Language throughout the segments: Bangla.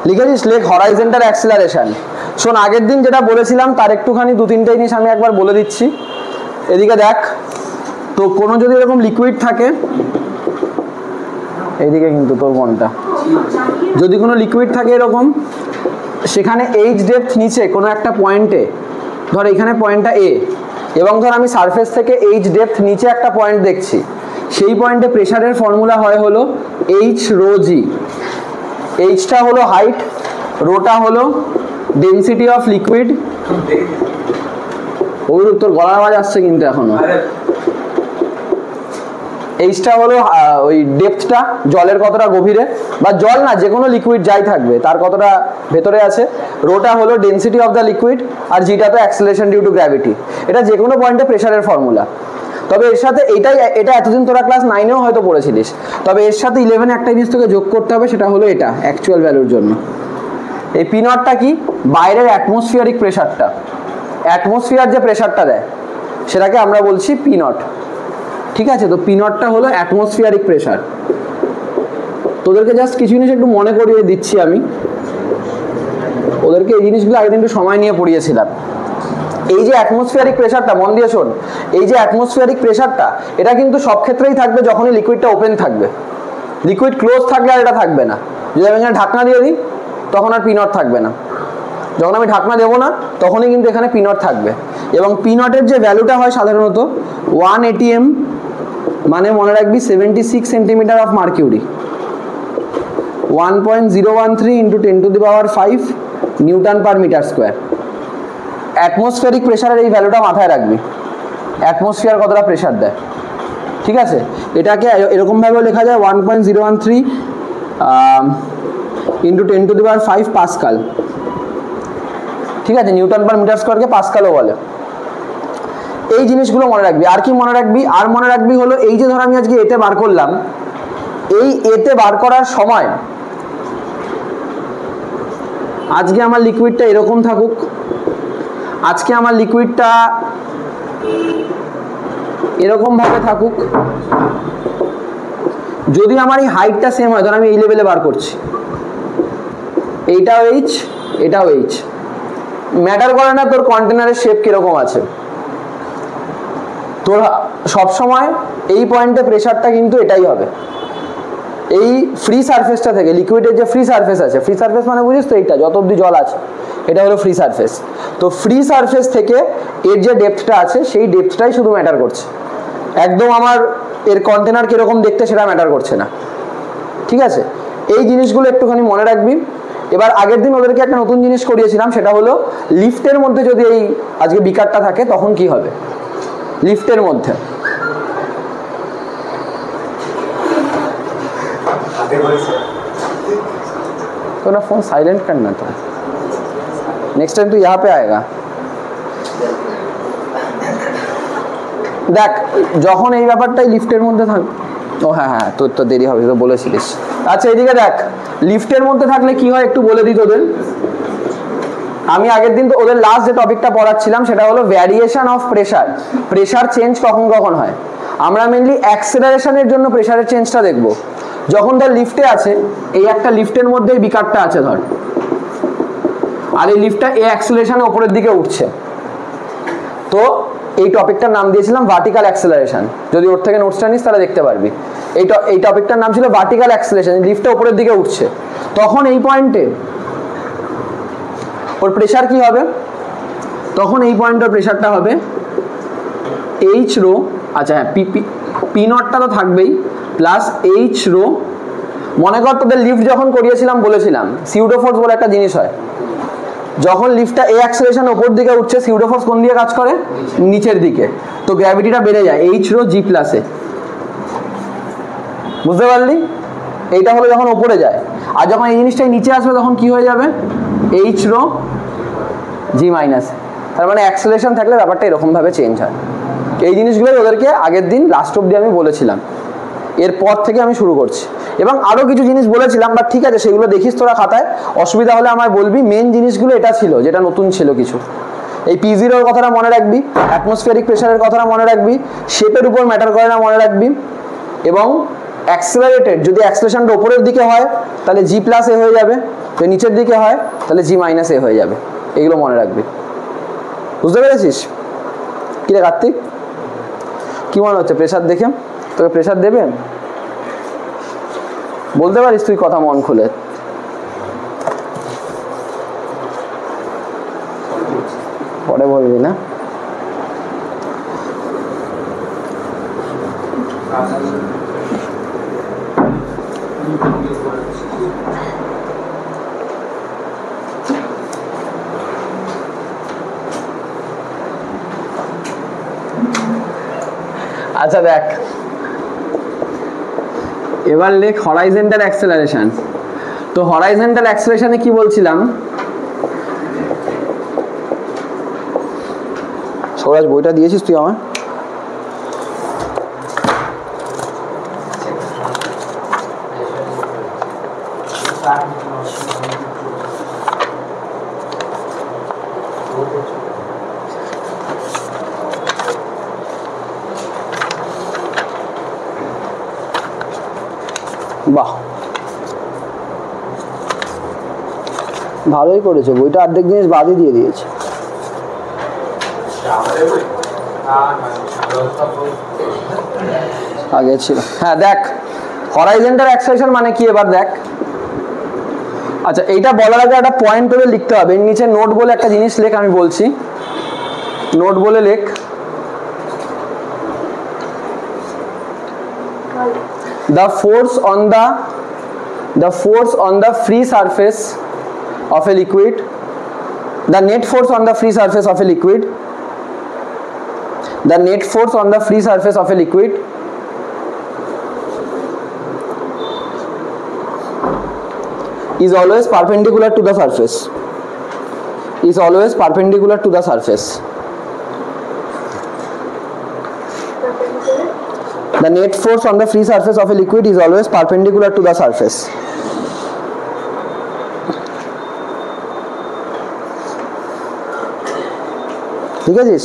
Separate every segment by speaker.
Speaker 1: লিখেছিস লেখ হরাইজন্টাল অ্যাক্সিলারেশন। শোন, আগের দিন যেটা বলেছিলাম তার একটুখানি দু তিনটে জিনিস আমি একবার বলে দিচ্ছি। এদিকে দেখ, তো কোনো যদি এরকম লিকুইড থাকে, এইদিকে কিন্তু তোর মনটা, যদি কোনো লিকুইড থাকে এরকম, সেখানে এইচ ডেপথ নিচে কোনো একটা পয়েন্টে, ধর এখানে পয়েন্টটা এ, এবং ধর আমি সারফেস থেকে এইচ ডেপথ নিচে একটা পয়েন্ট দেখছি, সেই পয়েন্টে প্রেশারের ফর্মুলা হয় হলো এইচ রো জি। এইচটা হলো হাইট, রোটা হলো ডেনসিটি অফ লিকুইড। ওই তোর গলার আওয়াজ আসছে কিন্তু এখনো। এইচটা হলো ওই ডেপথটা, জলের কতটা গভীরে, বা জল না যে কোনো লিকুইড যাই থাকবে তার কতটা ভেতরে আছে। রোটা হলো ডেনসিটি অফ দ্য লিকুইড, আর জিটা তো অ্যাক্সেলারেশন ডিউ টু গ্র্যাভিটি। এটা যে কোনো পয়েন্টে প্রেশারের ফর্মুলা। তবে এর সাথে এটা এতদিন তোরা ক্লাস 9-এও হয়তো পড়েছিলিস, তবে এর সাথে 11 একটা জিনিস তোকে যোগ করতে হবে, সেটা হলো এটা অ্যাকচুয়াল ভ্যালুর জন্য। এই পি নটটা কি? বাইরের অ্যাটমসফিয়ারিক প্রেশারটা, অ্যাটমসফিয়ার যে প্রেশারটা দেয় সেটাকে আমরা বলছি পি নট। ঠিক আছে, তো পি নটটা হলো অ্যাটমসফিয়ারিক প্রেশার। তোদেরকে জাস্ট কিছু জিনিস একটু মনে করিয়ে দিচ্ছি আমি, ওদেরকে এই জিনিসগুলো আগের দিন একটু সময় নিয়ে পড়িয়েছিলাম। এই যে অ্যাটমসফিয়ারিক প্রেশারটা, মন দিয়ে শোন, এই যে অ্যাটমসফিয়ারিক প্রেশারটা, এটা কিন্তু সব ক্ষেত্রেই থাকবে যখনই লিকুইডটা ওপেন থাকবে। লিকুইড ক্লোজ থাকলে আর এটা থাকবে না। যদি আমি এখানে ঢাকনা দিয়ে দিই তখন আর পি নট থাকবে না। যখন আমি ঢাকনা দেবো না তখনই কিন্তু এখানে পি নট থাকবে। এবং পি নটের যে ভ্যালুটা হয় সাধারণত 1 ATM, মানে মনে রাখবি 76 centimetre of mercury, 1.013 into 10⁵ newton per metre square. Atmospheric প্রেশারের এই ভ্যালুটা মাথায় রাখবি, অ্যাটমসফিয়ার কতটা প্রেশার দেয়। ঠিক আছে, এটাকে এরকমভাবেও লেখা যায় 1.013 ইন্টু 10⁵ পাস্কাল। ঠিক আছে, নিউটন পার মিটার স্কোয়ারকে পাস্কালও বলে। এই জিনিসগুলো মনে রাখবি। আর কি মনে রাখবি? আর মনে রাখবি হলো এই যে ধর আমি আজকে এতে বার করলাম, এই এতে বার করার সময় আজকে আমার লিকুইডটা এরকম থাকুক, আজকে আমার লিকুইডটা এরকম ভাবে থাকুক, যদি আমার এই হাইটটা সেম হয়, ধর আমি এই লেভেলে বার করছি, এইটাও এইচ এটাও এইচ, ম্যাটার করে না তোর কন্টেনারের শেপ কিরকম আছে, তোর সবসময় এই পয়েন্টে প্রেশারটা কিন্তু এটাই হবে। এই ফ্রি সারফেসটা থেকে, লিকুইডের যে ফ্রি সারফেস আছে, ফ্রি সারফেস মানে বুঝিস তো এইটা যত অব্দি জল আছে, এটা হলো ফ্রি সারফেস। তো ফ্রি সারফেস থেকে এর যে ডেপথটা আছে সেই ডেপথটাই শুধু ম্যাটার করছে, একদম আমার এর কন্টেনার কিরকম দেখতে সেটা ম্যাটার করছে না। ঠিক আছে, এই জিনিসগুলো একটুখানি মনে রাখবি। এবার আগের দিন ওদেরকে একটা নতুন জিনিস করিয়েছিলাম, সেটা হলো লিফটের মধ্যে যদি এই আজকে বিকারটা থাকে তখন কি হবে। লিফটের মধ্যে तो ना फोन साइलेंट करना था, नेक्स्ट टाइम तो यहाँ पे आएगा। দেখ যখন এই ব্যাপারটাই লিফটের মধ্যে থাকবে, ও হ্যাঁ হ্যাঁ তোর তো দেরি হবে, তো বলেছিলিস। আচ্ছা এইদিকে দেখ, লিফটের মধ্যে থাকলে কি হয় একটু বলে দিই তোদের। আমি আগের দিন তো ওদের লাস্ট যে টপিকটা পড়াচ্ছিলাম সেটা হলো variation of pressure, pressure change কখন কখন হয়। আমরা মেনলি অ্যাক্সেলারেশনের জন্য প্রেশারের চেঞ্জটা দেখবো। যখন ধর লিফটে আছে, এই একটা লিফটের মধ্যে বিকারটা আছে ধর, আর এই লিফটটা এই অ্যাক্সেলারেশনে উপরের দিকে উঠছে, তো এই টপিকটার নাম দিয়েছিলাম ভার্টিক্যাল অ্যাক্সেলারেশন। যদি ওর থেকে নোটসটা নিস তাহলে দেখতে পারবি। এই টপিকটার নাম ছিল ভার্টিক্যাল অ্যাক্সেলারেশন। লিফটটা উপরের দিকে উঠছে, তখন এই পয়েন্টে ওর প্রেশার কি হবে, তখন এই পয়েন্টের প্রেশারটা হবে এইচ রো। আচ্ছা হ্যাঁ, পি নটটা তো থাকবেই, প্লাস এইচ রো। মনে কর তোদের লিফট যখন করিয়েছিলাম বলেছিলাম সিউডোফোর্স বলে একটা জিনিস হয়। যখন লিফটটা এই অ্যাক্সেলারেশন উপর দিকে উঠছে, সিউডোফোর্স কোন দিকে কাজ করে? নিচের দিকে। তো গ্র্যাভিটিটা বেড়ে যায় এইচ রো জি প্লাসে। বুঝতে পারলি? এইটা হলো যখন উপরে যায়, আর যখন এই জিনিসটাই নিচে আসবে তখন কি হয়ে যাবে? এইচ রো জি মাইনাস। তার মানে অ্যাক্সেলারেশন থাকলে ব্যাপারটা এরকম ভাবে চেঞ্জ হয়। এই জিনিসগুলোই ওদেরকে আগের দিন লাস্ট অব্দি আমি বলেছিলাম, এরপর থেকে আমি শুরু করছি। এবং আরো কিছু জিনিস বলেছিলাম, বাট ঠিক আছে সেগুলো দেখিস তোরা খাতায়, অসুবিধা হলে আমায় বলবি। মেন জিনিসগুলো এটা ছিল যেটা নতুন ছিল কিছু, এই P0 এর কথাটা মনে রাখবি, অ্যাটমসফিয়ারিক প্রেসারের কথাটা মনে রাখবি, শেপের উপর ম্যাটার করে না মনে রাখবি, এবং অ্যাক্সেলারেটেড যদি অ্যাক্সেলারেশনটা উপরের দিকে হয় তাহলে G প্লাস এ হয়ে যাবে, যদি নিচের দিকে হয় তাহলে G মাইনাস এ হয়ে যাবে। এগুলো মনে রাখবি, বুঝতে পেরেছিস? কি রে কার্তিক, কি মনে হচ্ছে প্রেসার দেখে? তোকে প্রেসার দেবে? বলতে পারিস তুই কথা মন খুলে? পরে বলবি না? আচ্ছা দেখ, এবার লেখ হরাইজন্টাল অ্যাক্সেলারেশন। তো হরাইজন্টাল অ্যাক্সেলারেশনে কি বলছিলাম? সৌরাজ বইটা দিয়েছিস তুই আমার? বাহ, ভালোই করেছে, বইটা অর্ধেক জিনিস বাদই দিয়ে দিয়েছে। আগে ছিল, হ্যাঁ। দেখ হরাইজন্টাল অ্যাক্সেলারেশন মানে কি এবার দেখ। আচ্ছা, এইটা বলার আগে একটা পয়েন্ট করে লিখতে হবে। এর নিচে নোট বলে একটা জিনিস লেখ, আমি বলছি নোট বলে লেখ। The force on the free surface of a liquid, the net force on the free surface of a liquid, the net force on the free surface of a liquid is always perpendicular to the surface, is always perpendicular to the surface. The net force on the free surface of a liquid is always perpendicular to the surface. ঠিক আছে?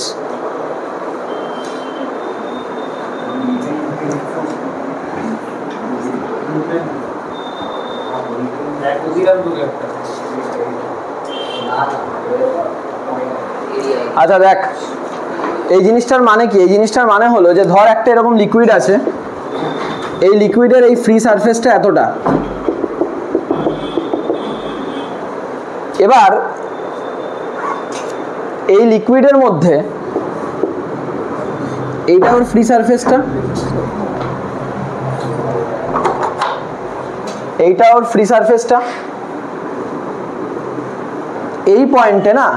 Speaker 1: আচ্ছা দেখ, এই জিনিসটার মানে কি? এই জিনিসটার মানে হলো যে ধর একটা এরকম লিকুইড আছে, এই লিকুইডের এই ফ্রি সারফেসটা এতটা। এবার এই লিকুইডের মধ্যে এইটা ওর ফ্রি সারফেসটা, এইটা ওর ফ্রি সারফেসটা, এই পয়েন্টে না,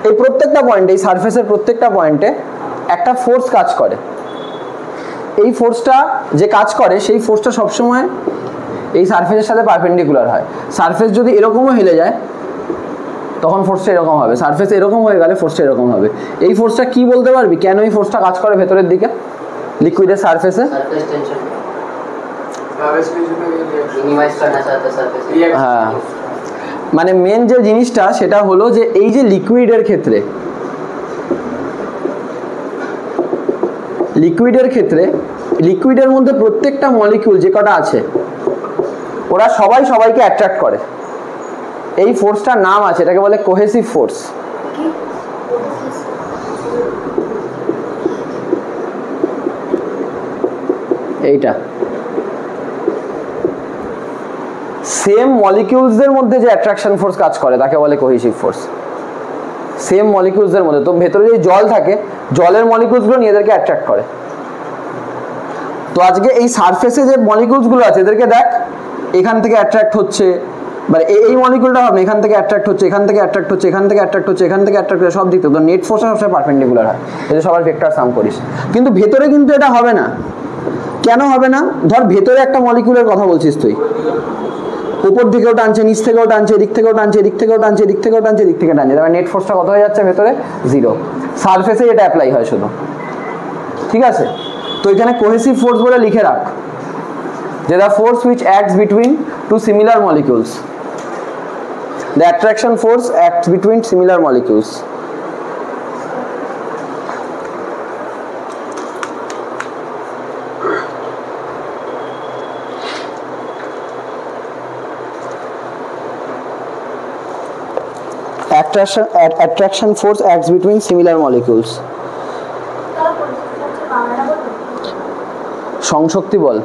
Speaker 1: এই প্রত্যেকটা পয়েন্টে, এই সারফেসের প্রত্যেকটা পয়েন্টে একটা ফোর্স কাজ করে। এই ফোর্সটা যে কাজ করে সেই ফোর্সটা সবসময় এই সারফেসের সাথে পারপেন্ডিকুলার হয়। সারফেস যদি এরকমও হেলে যায় তখন ফোর্সটা এরকম হবে, সারফেস এরকম হয়ে গেলে ফোর্সটা এরকম হবে। এই ফোর্সটা কি বলতে পারবি? কেন এই ফোর্সটা কাজ করে ভেতরের দিকে লিকুইডের সারফেসে? হ্যাঁ, মানে মেন যে জিনিসটা সেটা হলো যে এই যে লিকুইডের ক্ষেত্রে, লিকুইডের মধ্যে প্রত্যেকটা মলিকিউল যে কটা আছে ওরা সবাই সবাইকে অ্যাট্রাক্ট করে। এই ফোর্সটার নাম আছে, এটাকে বলে কোহেসিভ ফোর্স। এইটা সেম মলিকিউলসদের মধ্যে যে অ্যাট্রাকশন ফোর্স কাজ করে তাকে বলে কোহেসিভ ফোর্স। সেম মলিকিউলসদের মধ্যে, তো ভেতরে যে জল থাকে, জলের মলিকিউলসগুলো নিজেদেরকে অ্যাট্রাক্ট করে। তো আজকে এই সারফেসে যে মলিকিউলসগুলো আছে এদেরকে দেখ, এখান থেকে অ্যাট্রাক্ট হচ্ছে, মানে এই মলিকিউলটা হবে এখান থেকে অ্যাট্রাক্ট হচ্ছে, এখান থেকে অ্যাট্রাক্ট হচ্ছে, এখান থেকে অ্যাট্রাক্ট হচ্ছে, এখান থেকে অ্যাট্রাক্ট হচ্ছে, সব দিক থেকে। তো নেট ফোর্সটা সবসময় পারপেন্ডিকুলার হয়, এটা সবার ভেক্টর সাম করিস। কিন্তু ভেতরে কিন্তু এটা হবে না। কেন হবে না? ধর ভেতরে একটা মলিকিউলের কথা বলছিস তুই, উপর দিকেও টানছে, নিচ থেকেও টানছে, এদিক থেকেও টানছে, এদিক থেকেও টানছে, এদিক থেকেও টানছে, এদিক থেকে টানছে, তারপরে নেট ফোর্সটা কত হয়ে যাচ্ছে ভেতরে? 0। সারফেসে এটা অ্যাপ্লাই হয় শুধু, ঠিক আছে? তো এখানে কোহেসিভ ফোর্স বলে লিখে রাখ যে the force which acts between two similar molecules, the attraction force acts between similar molecules, attraction force acts between similar molecules. সংশক্তি বল।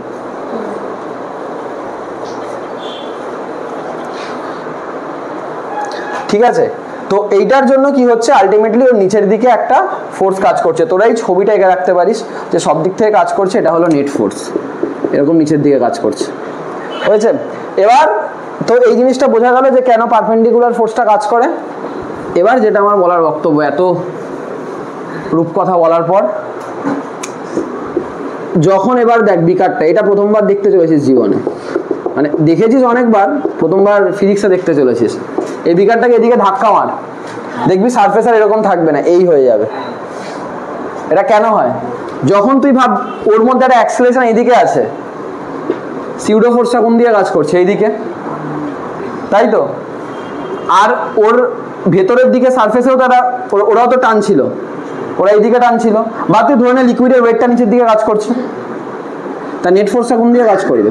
Speaker 1: ঠিক আছে, তো এইটার জন্য কি হচ্ছে, আলটিমেটলি ওর নিচের দিকে একটা ফোর্স কাজ করছে। তোরা এই ছবিটা এঁকে রাখতে পারিস যে সব দিক থেকে কাজ করছে, এটা হলো নেট ফোর্স, এরকম নিচের দিকে কাজ করছে। হয়েছে? এবার তো এই জিনিসটা বোঝা গেল যে কেন পারপেন্ডিকুলার ফোর্সটা কাজ করে। এবার যেটা আমার বলার বক্তব্য, এত রূপকথা বলার পর, যখন এবার দেখ বিকারটা, এটা প্রথমবার দেখতে চলেছিস জীবনে, মানে দেখেছিস অনেকবার, প্রথমবার ফিজিক্সে দেখতে চলেছিস। এই বিকারটাকে এদিকে ধাক্কা মার, দেখবি সারফেস আর এরকম থাকবে না, এই হয়ে যাবে। এটা কেন হয়? যখন তুই ভাব ওর মধ্যে একটা অ্যাক্সেলারেশন এইদিকে আছে, সিউডো ফোর্সটা কোন দিকে কাজ করছে? এইদিকে, তাই তো। আর ওর ভেতরের দিকে সারফেসেও তারা, ওরাও তো টানছিল, ওরা এইদিকে টানছিল। বা তুই ধরে নে লিকুইডের ওয়েটটা নিচের দিকে কাজ করছে, তা নেট ফোর্সটা কোন দিকে কাজ করবে?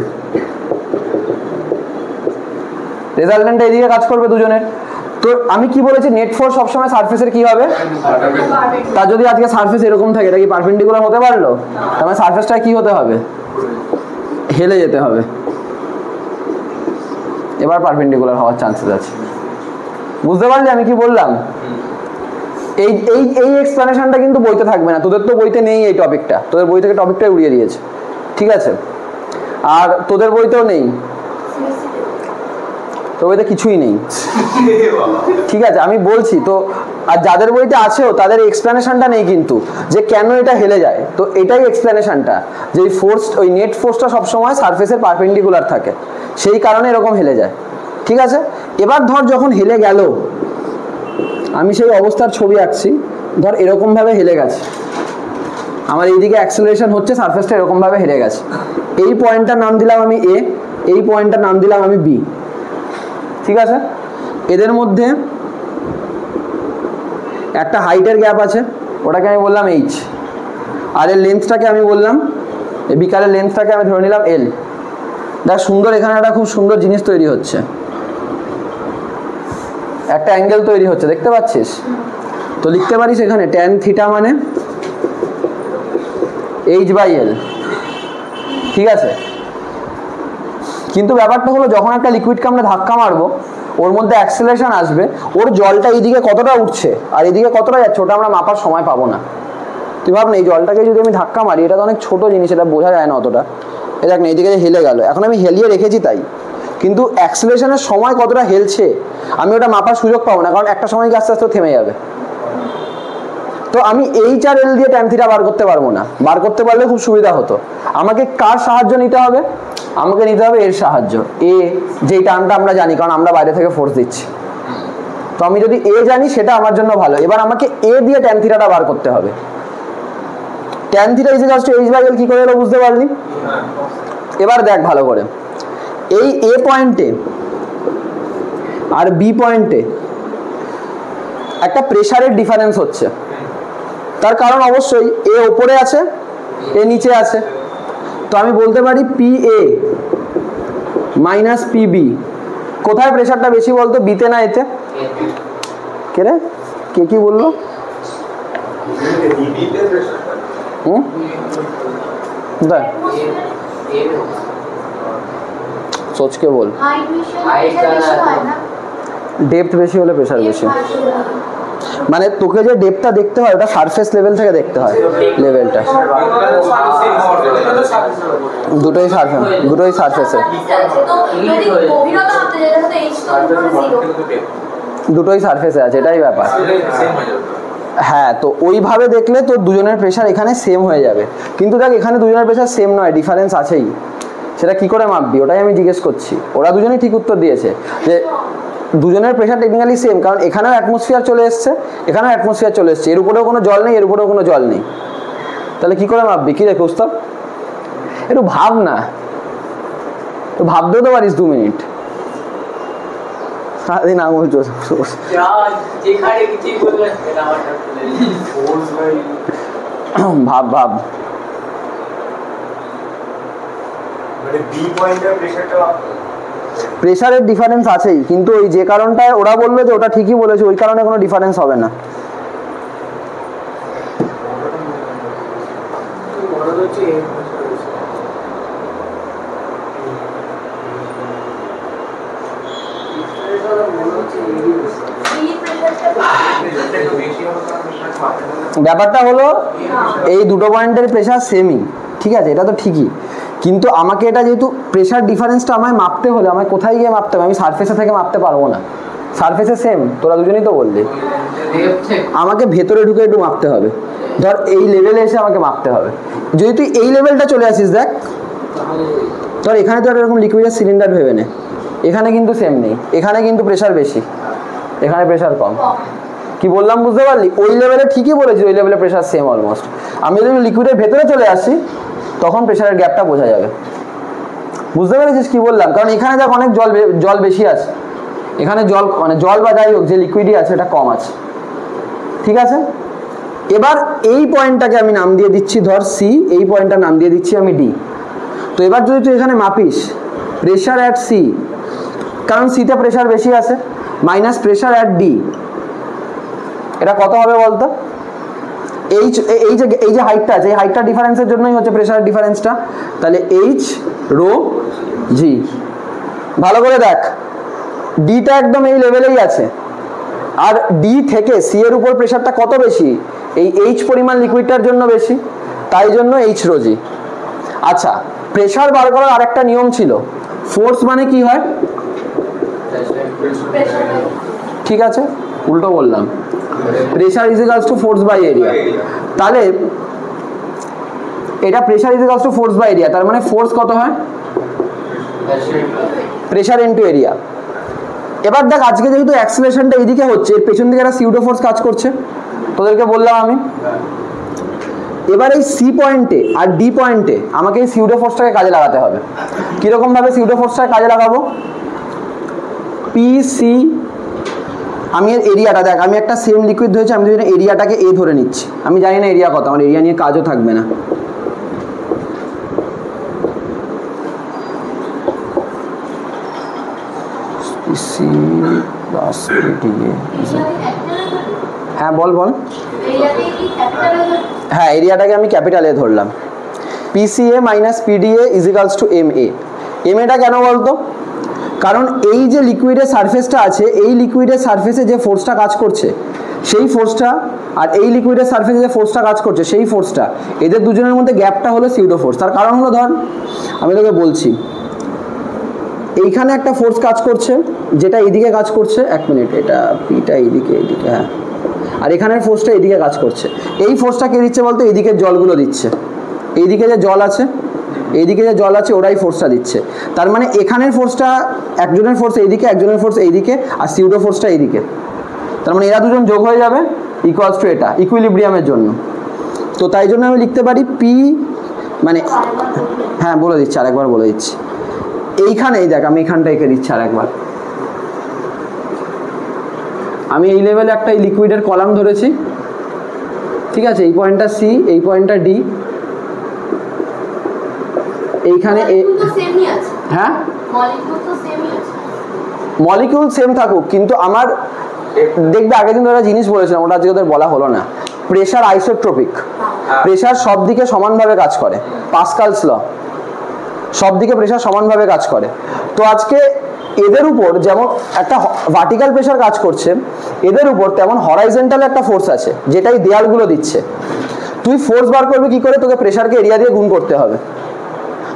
Speaker 1: রেজাল্টেন্টটা এইদিকে কাজ করবে দুজনের। তো আমি কি বলেছি, নেট ফোর্স সবসময় সারফেসের কি হবে? তা যদি আজকে সারফেস এরকম থাকে, এটা কি পারপেন্ডিকুলার হতে পারলো? তার মানে সারফেসটা কি হতে হবে? হেলে যেতে হবে। এবার পারপেন্ডিকুলার হওয়ার চান্সেস আছে। বুঝতে পারলি আমি কি বললাম? এই এই এই এক্সপ্লেনেশনটা কিন্তু বইতে থাকবে না, তোদের তো বইতে নেই এই টপিকটা, তোদের বই থেকে টপিকটাই উড়িয়ে দিয়েছে, ঠিক আছে? আর তোদের বইতেও নেই, তো বইতে কিছুই নেই, ঠিক আছে? আমি বলছি তো, আর যাদের বইতে আছেও তাদের এক্সপ্লেনেশনটা নেই কিন্তু, যে কেন এটা হেলে যায়। তো এটাই এক্সপ্লেনেশনটা, যে এই ফোর্স, ওই নেট ফোর্সটা সবসময় সারফেসের পারপেন্ডিকুলার থাকে, সেই কারণে এরকম হেলে যায়, ঠিক আছে? এবার ধর যখন হেলে গেল, আমি সেই অবস্থার ছবি আঁকছি, ধর এরকম ভাবে হেলে গেছে, আমার এইদিকে অ্যাক্সেলারেশন হচ্ছে, সারফেসটা এরকম ভাবে হেলে গেছে। এই পয়েন্টটার নাম দিলাম আমি এ, এই পয়েন্টটার নাম দিলাম আমি বি, ঠিক আছে? এদের মধ্যে একটা হাইটের গ্যাপ আছে, ওটাকে আমি বললাম এইচ, আর এর লেন্থটাকে আমি বললাম, এই বিকারের লেন্থটাকে আমি ধরে নিলাম এল। দেখ সুন্দর, এখানে একটা খুব সুন্দর জিনিস তৈরি হচ্ছে, একটা অ্যাঙ্গেল তৈরি হচ্ছে, দেখতে পাচ্ছিস? তো লিখতে পারিস এখানে ট্যান থিটা মানে h/l, ঠিক আছে? কিন্তু ব্যাপারটা হলো, যখন একটা লিকুইডকে আমরা ধাক্কা মারবো, ওর মধ্যে অ্যাক্সেলারেশন আসবে, ওর জলটা এইদিকে কতটা উঠছে আর এইদিকে কতটা যাচ্ছে, ওটা আমরা মাপার সময় পাবো না। তুই ভাব না, এই জলটাকে যদি আমি ধাক্কা মারি, এটা তো অনেক ছোট জিনিস, এটা বোঝা যায় না অতটা। এই দেখ না, এইদিকে হেলে গেল, এখন আমি হেলিয়ে রেখেছি তাই, কিন্তু অ্যাক্সেলারেশনের সময় কতটা হেলছে আমি ওটা মাপার সুযোগ পাবো না, কারণ একটা সময় আস্তে আস্তে থেমে যাবে। তো আমি এইচ আর এল দিয়ে ট্যান থিটা বার করতে পারবো না, বার করতে পারলে খুব সুবিধা হতো। আমাকে কার সাহায্য নিতে হবে? আমাকে নিতে হবে এর সাহায্য, এ, যেই টার্মটা আমরা জানি, কারণ আমরা বাইরে থেকে ফোর্স দিচ্ছি। তো আমি যদি এ জানি, সেটা আমার জন্য ভালো। এবার আমাকে এ দিয়ে ট্যান থিটাটা বার করতে হবে। Tan theta equals to h/l কি করে এলো বুঝতে পারলি? এবার দেখ ভালো করে, এই এ পয়েন্টে আর বি পয়েন্টে একটা প্রেসারের ডিফারেন্স হচ্ছে। তার কারণ অবশ্যই এ ওপরে আছে, এ নিচে আছে। তো আমি বলতে পারি P A minus P B. কোথায় প্রেসারটা বেশি বলতো, বিতে না এতে? কে রে, কে কি বললো? সোচকে বল। ডেপথ বেশি হলে প্রেসার বেশি, মানে তোকে যে ডেপথটা দেখতে হয়, ওটা সারফেস লেভেল থেকে দেখতে হয়, লেভেলটা দুটোই সারফেস, দুটোই সারফেসে, দুটোই সারফেসে আছে, এটাই ব্যাপার। হ্যাঁ, তো ওইভাবে দেখলে তোর দুজনের প্রেসার এখানে সেম হয়ে যাবে, কিন্তু দেখ এখানে দুজনের প্রেসার সেম নয়, ডিফারেন্স আছেই। সেটা কি করে মাপবি, ওটাই আমি জিজ্ঞেস করছি। ওরা দুজনেই ঠিক উত্তর দিয়েছে যে দুজনের প্রেসার টেকনিক্যালি সেম, কারণ এখানেও অ্যাটমসফিয়ার চলে এসছে, এখানেও অ্যাটমসফিয়ার চলে এসছে, এর উপরেও কোনো জল নেই, এর উপরেও কোনো জল নেই। তাহলে কি করে মাপবি? কি রে কৌস্তব, একটু ভাব না, তো ভাবতেও তো পারিস 2 মিনিট, সারাদিন আঙুল চলছে। ভাব ভাব,
Speaker 2: মানে বি পয়েন্টের প্রেসারটা
Speaker 1: প্রেসারের ডিফারেন্স আছেই, কিন্তু ওই যে কারণটায় ওরা বললো যে ওটা ঠিকই বলেছে, ওই কারণে কোনো ডিফারেন্স হবে না। ব্যাপারটা হলো এই দুটো পয়েন্টের প্রেসার সেমই, ঠিক আছে, এটা তো ঠিকই, কিন্তু আমাকে এটা যেহেতু প্রেসার ডিফারেন্সটা আমায় মাপতে হলে আমায় কোথায় গিয়ে মাপতে হবে? আমি সারফেসে থেকে মাপতে পারবো না, সারফেসে সেম, তোরা দুজনেই তো বললি। আমাকে ভেতরে ঢুকে একটু মাপতে হবে, ধর এই লেভেলে এসে আমাকে মাপতে হবে। যদি তুই এই লেভেলটা চলে আসিস, দেখ ধর এখানে তো এরকম লিকুইডের সিলিন্ডার ভেবে নে, এখানে কিন্তু সেম নেই, এখানে কিন্তু প্রেসার বেশি, এখানে প্রেসার কম। কি বললাম বুঝতে পারলি? ওই লেভেলে ঠিকই বলেছি, ওই লেভেলে প্রেসার সেম অলমোস্ট। আমি যদি লিকুইডের ভেতরে চলে আসি তখন প্রেসারের গ্যাপটা বোঝা যাবে। বুঝতে পেরেছিস কি বললাম? কারণ এখানে দেখ অনেক জল বেশি আছে, এখানে জল মানে জল বা যাই হোক যে লিকুইডই আছে এটা কম আছে, ঠিক আছে। এবার এই পয়েন্টটাকে আমি নাম দিয়ে দিচ্ছি ধর সি, এই পয়েন্টটার নাম দিয়ে দিচ্ছি আমি ডি। তো এবার যদি তুই এখানে মাপিস প্রেসার অ্যাট সি, কারণ সিতে প্রেসার বেশি আছে, মাইনাস প্রেসার অ্যাট ডি, এটা কত হবে বলতো? এই যে হাইটটা আছে, এই হাইটটা ডিফারেন্সের জন্যই হচ্ছে প্রেসার ডিফারেন্সটা, তাহলে এইচ রো জি। ভালো করে দেখ, ডিটা একদম এই লেভেলেই আছে, আর ডি থেকে সি এর উপর প্রেসারটা কত বেশি? এই এইচ পরিমাণ লিকুইডটার জন্য বেশি, তাই জন্য এইচ রো জি। আচ্ছা, প্রেসার বার করার আরেকটা নিয়ম ছিল, ফোর্স মানে কি হয়? ঠিক আছে, উল্টো বললাম, pressure is equals to force by area. তাহলে এটা pressure is equals to force by area, তার মানে ফোর্স কত হয়? Pressure into area. এবার দেখ আজকে যেহেতু অ্যাক্সিলারেশনটা এইদিকে হচ্ছে, এর পেছন দিকে একটা সিউডো ফোর্স কাজ করছে, তোদেরকে বললাম আমি। এবার এই সি পয়েন্টে আর ডি পয়েন্টে আমাকে এই সিউডো ফোর্সটাকে কাজে লাগাতে হবে। কিরকম ভাবে সিউডো ফোর্সটাকে কাজে লাগাবো? পি সি, আমি এর এরিয়াটা দেখ, আমি একটা সেম লিকুইড ধরেছি, আমি যদি এরিয়াটাকে এ ধরে নিচ্ছি, আমি জানি না এরিয়া কত, আমার এরিয়া নিয়ে কাজও থাকবে না। হ্যাঁ বল বল। হ্যাঁ, এরিয়াটাকে আমি ক্যাপিটাল এ ধরলাম। PCA minus PDA is equals to M A. M এটা কেন বলতো? কারণ এই যে লিকুইডের সারফেসটা আছে, এই লিকুইডের সারফেসে যে ফোর্সটা কাজ করছে সেই ফোর্সটা, আর এই লিকুইডের সারফেসে যে ফোর্সটা কাজ করছে সেই ফোর্সটা, এদের দুজনের মধ্যে গ্যাপটা হলো সিউডো ফোর্স। তার কারণ হলো, ধর আমি তোকে বলছি, এইখানে একটা ফোর্স কাজ করছে যেটা এইদিকে কাজ করছে, এক মিনিট, এটা পিটা এইদিকে, এইদিকে, হ্যাঁ, আর এখানের ফোর্সটা এইদিকে কাজ করছে। এই ফোর্সটা কে দিচ্ছে বলতো? এইদিকে জলগুলো দিচ্ছে, এইদিকে যে জল আছে, এইদিকে যে জল আছে ওরাই ফোর্সটা দিচ্ছে। তার মানে এখানের ফোর্সটা, একজনের ফোর্স এইদিকে, একজনের ফোর্স এইদিকে, আর সিউডো ফোর্সটা এইদিকে। তার মানে এরা দুজন যোগ হয়ে যাবে ইকুয়ালস টু এটা, ইকুইলিব্রিয়ামের জন্য। তো তাই জন্য আমি লিখতে পারি পি মানে, হ্যাঁ বলে দিচ্ছি, আরেকবার বলে দিচ্ছি। এইখানেই দেখ, আমি এখানটা এঁকে দিচ্ছি আরেকবার। আমি এই লেভেলে একটা লিকুইডের কলাম ধরেছি, ঠিক আছে, এই পয়েন্টটা সি, এই পয়েন্টটা ডি, এইখানে হ্যাঁ মলিকিউল সেম থাকুক, কিন্তু আমার দেখবে আগের দিন ওরা জিনিস বলেছিলাম, ওটা আজকে ওদের বলা হলো না। প্রেসার আইসোট্রপিক, প্রেসার সব দিকে সমানভাবে কাজ করে, পাস্কালস ল, সব দিকে প্রেসার সমানভাবে কাজ করে। তো আজকে এদের উপর যেমন একটা ভার্টিক্যাল প্রেসার কাজ করছে, এদের উপর তেমন হরাইজন্টাল একটা ফোর্স আছে যেটাই দেয়ালগুলো দিচ্ছে। তুই ফোর্স বার করবি কি করে? তোকে প্রেসারকে এরিয়া দিয়ে গুণ করতে হবে।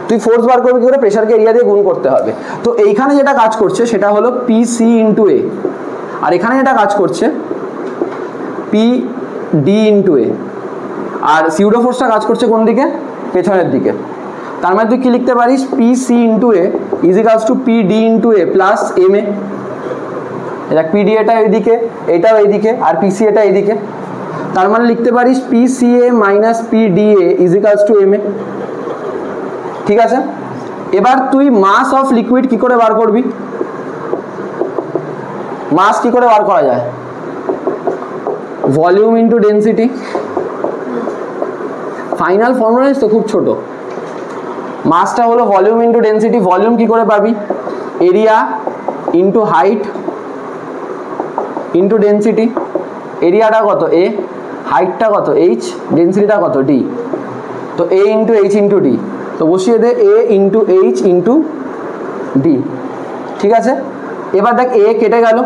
Speaker 1: তুই ফোর্স বার করবি কি করে? প্রেসারকে এরিয়া দিয়ে গুণ করতে হবে। তো এইখানে যেটা কাজ করছে সেটা হলো পি সি ইন্টু এ, আর এখানে যেটা কাজ করছে পি ডি ইন্টু এ, আর সিউডো ফোর্সটা কাজ করছে কোন দিকে? পেছনের দিকে। তার মানে তুই কি লিখতে পারিস? P C into A is equals to P D into A plus M A. এটা পি ডি এটা এইদিকে, এটাও এইদিকে, আর পি সি এটা এইদিকে। তার মানে লিখতে পারিস P C A minus P D A is equals to M A. ঠিক আছে, এবার তুই মাস অফ লিকুইড কি করে বার করবি? মাস কি করে বার করা যায়? Volume into density. Final formula তো খুব ছোট, মাসটা হলো ভলিউম ইন্টু ডেন্সিটি। ভলিউম কি করে পাবি? Area into height into density. এরিয়াটা কত এ, হাইটটা কত এইচ, ডেন্সিটিটা কত ডি। তো এ ইন্টু এইচ ইন্টু ডি, তো বসিয়ে দে এ ইন্টু এইচ ইন্টু ডি। ঠিক আছে, এবার দেখ এ কেটে গেল,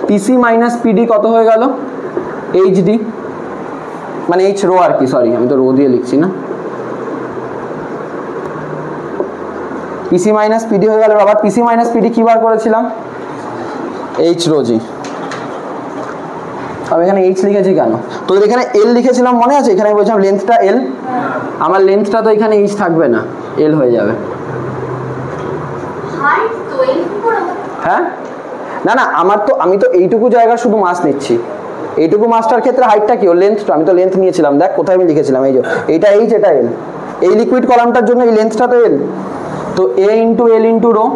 Speaker 1: পিসি মাইনাস পিডি কত হয়ে গেল এইচ ডি, মানে এইচ রো আর কি, সরি আমি তো রো দিয়ে লিখছি না। পিসি মাইনাস পিডি হয়ে গেল। আবার পিসি মাইনাস পিডি কি বার করেছিলাম, এইচ রো জি। আমি এখানে এইচ লিখেছি কেন, তো এখানে এল লিখেছিলাম মনে আছে, এখানে বলছিলাম লেন্থটা এল, আমার লেন্থটা তো এখানে এইচ থাকবে না, এল হয়ে যাবে। হ্যাঁ না না, আমি তো এইটুকু জায়গা শুধু মাস নিচ্ছি, এইটুকু মাসটার ক্ষেত্রে হাইটটা কি, ওর লেন্থটা আমি তো লেন্থ নিয়েছিলাম, দেখ কোথায় আমি লিখেছিলাম, এই যে এইটা এইচ এটা এল, এই লিকুইড কলামটার জন্য এই লেন্থটা তো এল, তো এ ইন্টু এল ইন্টু রো,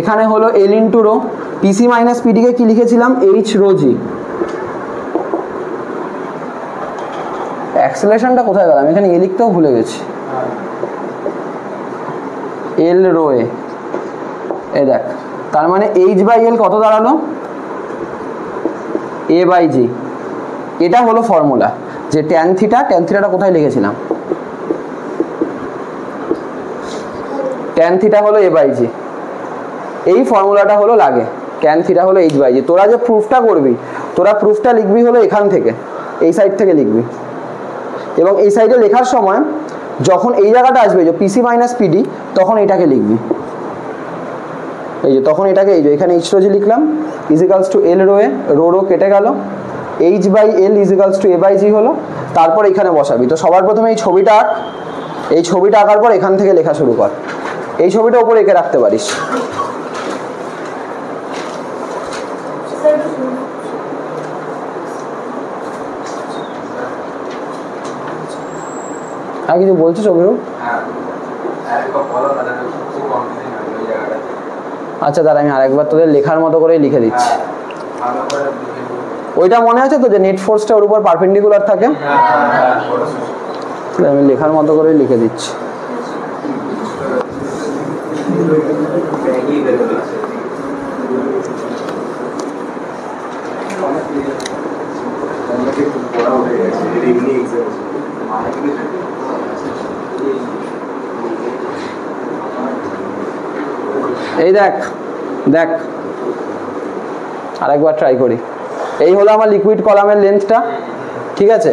Speaker 1: এখানে হলো এল ইন্টু রো। পিসি মাইনাস পিডিকে কি লিখেছিলাম এইচ রো জি। অ্যাক্সেলারেশনটা কোথায় গেল, আমি এখানে এ লিখতেও ভুলে গেছি, এল রো এ দেখ, তার মানে এইচ বাই এল কত দাঁড়ালো এ বাই জি। এটা হলো ফর্মুলা যে ট্যান থিটাটা কোথায় লিখেছিলাম, ট্যান থিটা হলো এ বাই জি, এই ফর্মুলাটা হলো লাগে, ট্যান থিটা হলো এইচ বাই জি। তোরা যে প্রুফটা করবি, তোরা প্রুফটা লিখবি হলো এখান থেকে, এই সাইড থেকে লিখবি, এবং এই সাইডে লেখার সময় যখন এই জায়গাটা আসবে যে পিসি মাইনাস পিডি, তখন এটাকে লিখবি, এই যে তখন এটাকে এই যে এখানে এইচ রো জি লিখলাম equals to L rho A, rho rho কেটে গেল, H by L equals to A by G হলো, তারপর এখানে বসাবি। তো সবার প্রথমে এই ছবিটা আঁক, এই ছবিটা আঁকার পর এখান থেকে লেখা শুরু কর, এই ছবিটা উপরে এঁকে রাখতে পারিস। আর কিছু বলছো ছবির? আচ্ছা দাঁড়া, আমি আরেকবার তোদের লেখার মতো করে লিখে দিচ্ছি। ওইটা মনে আছে তো যে নেট ফোর্সটা ওর উপর পারপেন্ডিকুলার থাকে, আমি লেখার মতো করে লিখে দিচ্ছি। এই দেখ দেখ আরেকবার ট্রাই করি। এই হলো আমার লিকুইড কলামের লেন্থটা, ঠিক আছে,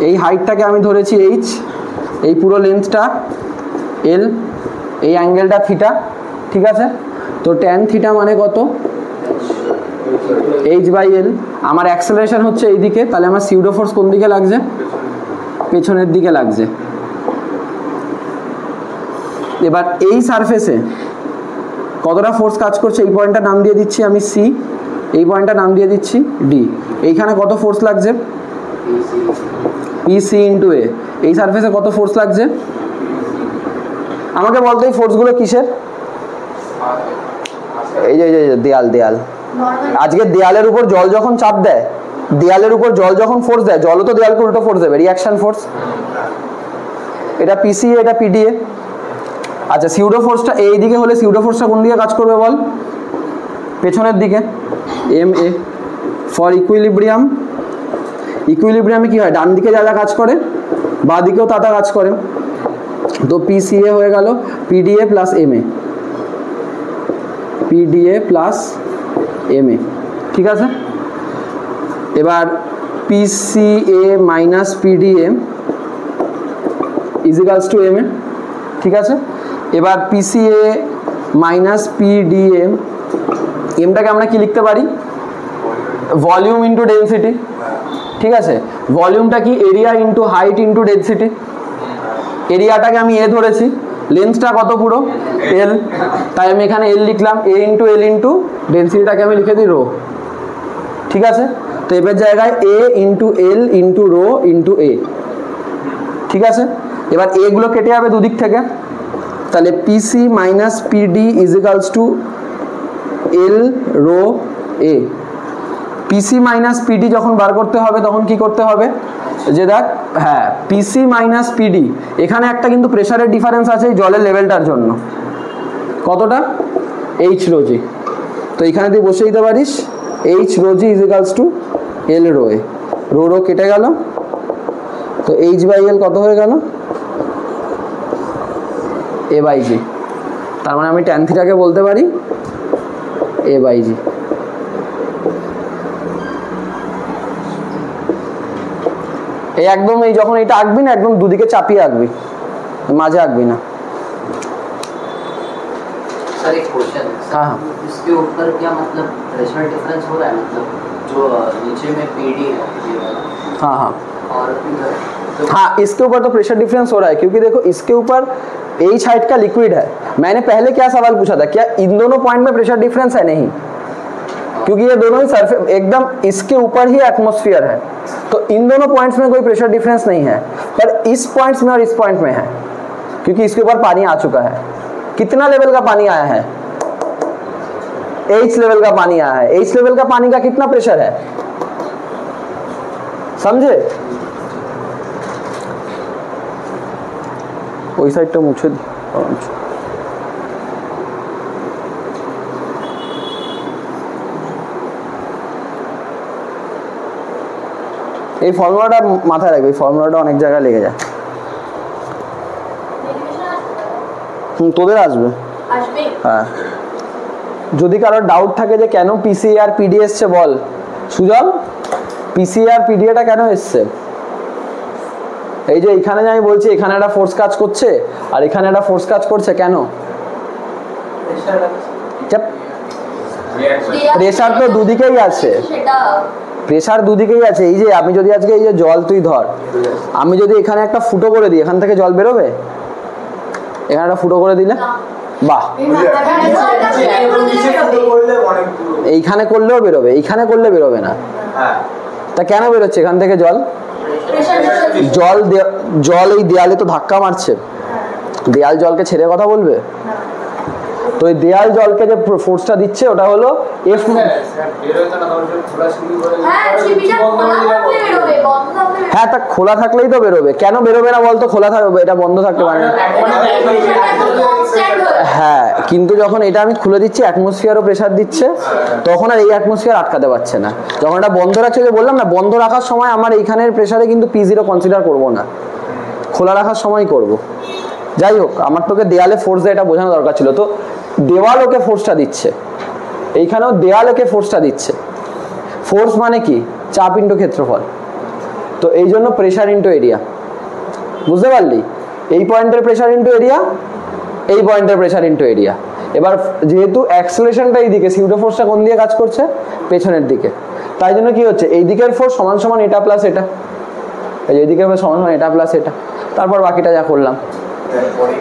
Speaker 1: এই হাইটটাকে আমি ধরেছি এইচ, এই পুরো লেন্থটা এল, এই অ্যাঙ্গেলটা থিটা, ঠিক আছে। তো ট্যান থিটা মানে কত এইচ বাই এল। আমার অ্যাক্সেলারেশন হচ্ছে এইদিকে, তাহলে আমার সিউডো ফোর্স কোন দিকে লাগছে, পেছনের দিকে লাগছে। এবার এই সারফেসে কতটা ফোর্স কাজ করছে, এই পয়েন্টটা নাম দিয়ে দিচ্ছি আমি সি, এই পয়েন্টটা নাম দিয়ে দিচ্ছি ডি। এইখানে কত ফোর্স লাগছে পি সি ইন্টু এ, এই সারফেসে কত ফোর্স লাগছে আমাকে বলতো। এই ফোর্সগুলো কিসের, এই যে দেয়াল দেয়াল, আজকে দেয়ালের উপর জল যখন চাপ দেয়, দেয়ালের উপর জল যখন ফোর্স দেয়, জলও তো দেয়ালকে উল্টো ফোর্স দেবে, রিয়াকশন ফোর্স। এটা পিসি, এটা পিডিএ। আচ্ছা সিউডো ফোর্সটা এই দিকে হলে সিউডো ফোর্সটা কোন দিকে কাজ করবে বল, পেছনের দিকে, এম এ। ফর ইকুইলিব্রিয়াম, ইকুইলিব্রিয়ামে কি হয়, ডান দিকে যা যা কাজ করে বাঁ দিকেও তা কাজ করে। তো পিসিএ হয়ে গেল PDA plus M A, PDA plus M A, ঠিক আছে। এবার PCA minus PDA equals to M A, ঠিক আছে। এবার পিসিএ মাইনাস পিডিএ, এমটাকে আমরা কি লিখতে পারি, ভলিউম ইন্টু ডেন্সিটি, ঠিক আছে। ভলিউমটা কি area into height into density. এরিয়াটাকে আমি এ ধরেছি, লেন্থটা কত পুরো এল, তাই আমি এখানে এল লিখলাম, এ ইন্টু এল ইন্টু ডেন্সিটিটাকে আমি লিখে দিই রো, ঠিক আছে। তো এবার জায়গায় এ into L into rho into এ, ঠিক আছে। এবার এগুলো কেটে যাবে দুদিক থেকে, তাহলে পিসি minus PD ইজিক্যালস to L rho A. PC minus PD যখন বার করতে হবে তখন কি করতে হবে, যে দেখ হ্যাঁ পিসি মাইনাস পিডি, এখানে একটা কিন্তু প্রেসারের ডিফারেন্স আছে এই জলের লেভেলটার জন্য, কতটা এইচ রো জি। তো এখানে তুই বসে দিতে পারিস H rho G is equals to L rho A, rho rho কেটে গেল, তো এইচ বাই এল কত হয়ে গেল এ বাই জি। তার মানে আমি ট্যান থিটাকে বলতে পারি এ বাই জি। এই একদম এই যখন এটা আঁকবি না একদম দুদিকে চাপিয়ে আঁকবি, মাঝে আঁকবি না।
Speaker 2: सर एक क्वेश्चन।
Speaker 1: हाँ हाँ।
Speaker 2: इसके ऊपर क्या मतलब प्रेशर डिफरेंस हो रहा है, मतलब जो नीचे में पीडी है ये वाला,
Speaker 1: हाँ हाँ
Speaker 2: और इधर तो
Speaker 1: हाँ, इसके ऊपर तो प्रेशर डिफरेंस हो रहा है क्योंकि देखो इसके ऊपर एच हाइट का लिक्विड है। मैंने पहले क्या सवाल पूछा था, क्या इन दोनों पॉइंट में प्रेशर डिफरेंस है? नहीं, क्योंकि ये दोनों ही सरफेस एकदम इसके ऊपर ही एटमॉस्फेयर है, तो इन दोनों पॉइंट्स में कोई प्रेशर डिफरेंस नहीं है, पर इस पॉइंट्स में और इस पॉइंट में है क्योंकि इसके ऊपर पानी आ चुका है। कितना लेवल का पानी आया है? एच लेवल का पानी आया है। एच लेवल का पानी का कितना प्रेशर है समझे? ওই সাইডটা মুছে দি। এই ফর্মুলাটা মাথায় রাখবে, এই ফর্মুলাটা অনেক জায়গায় লেগে যায়। তোদের আসবে হ্যাঁ। যদি কারোর ডাউট থাকে যে কেন পিসিএ আর পিডি এসছে বল সুজল, পিসিএ আর পিডিএটা কেন এসছে? এই যে এখানে যে আমি বলছি এখানে একটা ফোর্স কাজ করছে আর এখানে একটা ফোর্স কাজ করছে, কেন? প্রেসার তো দুদিকেই আছে, প্রেসার দুদিকেই আছে। এই যে আমি যদি আজকে এই যে জল তুই ধর, আমি যদি এখানে একটা ফুটো করে দিই এখান থেকে জল বেরোবে? এখানে একটা ফুটো করে দিলে বাহ, এইখানে করলেও বেরোবে, এইখানে করলে বেরোবে না। তা কেন বেরোচ্ছে এখান থেকে জল? জল এই দেয়ালে তো ধাক্কা মারছে, দেয়াল জলকে ছেড়ে কথা বলবে? তো এই দেয়াল জলকে যে ফোর্সটা দিচ্ছে ওটা হলো এফ। হ্যাঁ, তা খোলা থাকলেই তো বেরোবে, কেন বেরোবে না বলতো? খোলা থাকবে, এটা বন্ধ থাকতে পারে না। হ্যাঁ, কিন্তু যখন এটা আমি খুলে দিচ্ছি অ্যাটমসফিয়ারও প্রেসার দিচ্ছে, তখন আর এই অ্যাটমসফিয়ার আটকাতে পারছে না। যখন এটা বন্ধ রাখছে, যে বললাম না বন্ধ রাখার সময় আমার এইখানের প্রেসারে কিন্তু P0 কনসিডার করবো না, খোলা রাখার সময় করব। যাই হোক, আমার তোকে দেয়ালে ফোর্স দেয় এটা বোঝানো দরকার ছিল। তো দেওয়াল ওকে ফোর্সটা দিচ্ছে, এইখানেও দেওয়াল ওকে ফোর্সটা দিচ্ছে। ফোর্স মানে কি? চাপ ইন্টু ক্ষেত্রফল। তো এই জন্য প্রেসার ইন্টু এরিয়া, বুঝতে পারলি? এই পয়েন্টের প্রেসার ইন্টু এরিয়া, এই পয়েন্টের প্রেসার ইন্টু এরিয়া। এবার যেহেতু অ্যাক্সেলারেশনটা এইদিকে, সিউডো ফোর্সটা কোন দিকে কাজ করছে? পেছনের দিকে। তাই জন্য কি হচ্ছে, এই দিকের ফোর্স সমান সমান এটা প্লাস এটা, এই দিকের ফোর্স সমান সমান এটা প্লাস এটা, তারপর বাকিটা যা করলাম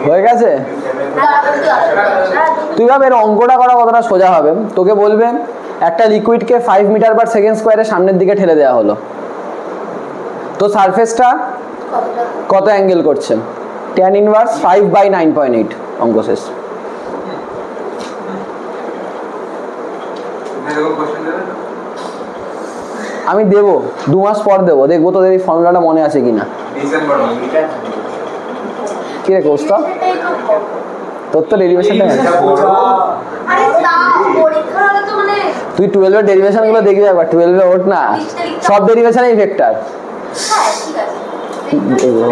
Speaker 1: হয়ে গেছে। তুই ভাব এর অঙ্কটা করা কতটা সোজা হবে। তোকে বলবে একটা লিকুইডকে 5 মিটার পার সেকেন্ড স্কোয়ারে সামনের দিকে ঠেলে দেওয়া হলো, তো সারফেসটা কত অ্যাঙ্গেল করছে? tan inverse 5/9.8। অঙ্ক শেষ। আমি দেবো 2 মাস পর দেবো, দেখবো তোদের এই ফর্মুলাটা মনে আছে কিনা। কি রে কোস্তা, তোর তো ডেরিভেশনটা তুই 12 এর ডেরিভেশন গুলো দেখবি একবার। 12 এ ওঠ না, সব ডেরিভেশনই ভেক্টর।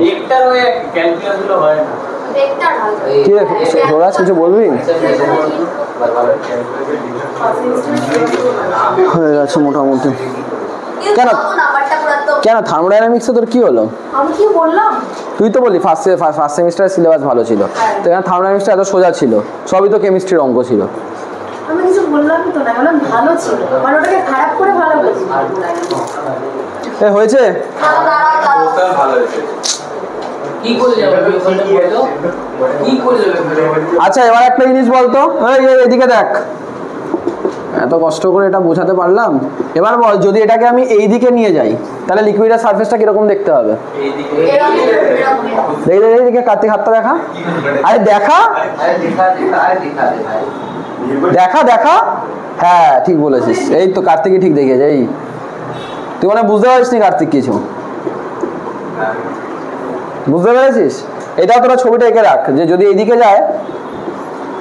Speaker 2: ভেক্টর হয়ে ক্যালকুলাস গুলো হয় না। ভেক্টর হয়।
Speaker 1: কি রে রোরাজ, কিছু বলবি? হয়ে গেছে মোটামুটি। কেন কেন থার্মোডাইনামিক্সে তোর কি হলো?
Speaker 3: আমি কি বললাম?
Speaker 1: তুই তো বললি ফার্স্ট সেমিস্টারের সিলেবাস ভালো ছিল, তো এখানে থার্মোডাইনামিক্সটা এত সোজা ছিল, সবই তো কেমিস্ট্রির অঙ্ক ছিল।
Speaker 3: আমি কিছু বললাম তো না, বললাম ভালো ছিল, মানে ওটাকে খারাপ করে ভালো বলছি।
Speaker 1: এ হয়েছে?
Speaker 2: ভালো হয়েছে। কি করে যাবে ওখানে বলো? কি করে যাবে?
Speaker 1: আচ্ছা, এবার একটা জিনিস বলতো, এদিকে দেখ, এত কষ্ট করে এটা বোঝাতে পারলাম। এবার বল, যদি এটাকে আমি এই দিকে নিয়ে যাই তাহলে লিকুইডের সারফেসটা কিরকম দেখতে হবে? এইদিকে কার্তিক হাতটা দেখা, আরে দেখা দেখা দেখা, হ্যাঁ ঠিক বলেছিস, এই তো কার্তিকই ঠিক দেখিয়েছে। এই তুই মানে বুঝতে পারিস নি কার্তিক কিছু, বুঝতে পেরেছিস? এটাও তোরা ছবিটা এঁকে রাখ, যে যদি এইদিকে যায়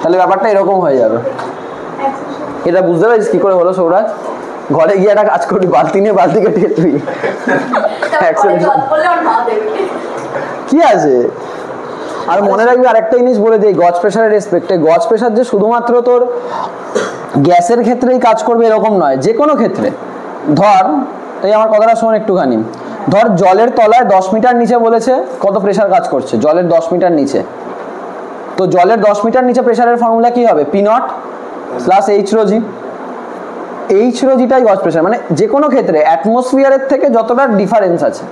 Speaker 1: তাহলে ব্যাপারটা এরকম হয়ে যাবে। এটা বুঝতে পারছিস কি করে হলো সৌরাজ? ঘরে গিয়ে একটা কাজ করবি, বালতি নিয়ে বালতি কেটে তুই কি আছে। আর মনে রাখবি আরেকটা জিনিস বলে দিই, গজ প্রেশারের রেসপেক্টে, গজ প্রেশার যে শুধুমাত্র তোর গ্যাসের ক্ষেত্রেই কাজ করবে এরকম নয়, যে কোনো ক্ষেত্রে। ধর এই আমার কথাটা শোন একটুখানি, ধর জলের তলায় 10 মিটার নিচে বলেছে কত প্রেশার কাজ করছে, জলের 10 মিটার নিচে। তো জলের 10 মিটার নিচে প্রেশারের ফর্মুলা কি হবে? P naught plus H rho G. H rho জিটাই গজ প্রেশার, মানে যে কোনো ক্ষেত্রে অ্যাটমসফিয়ারের থেকে যতটা ডিফারেন্স আছে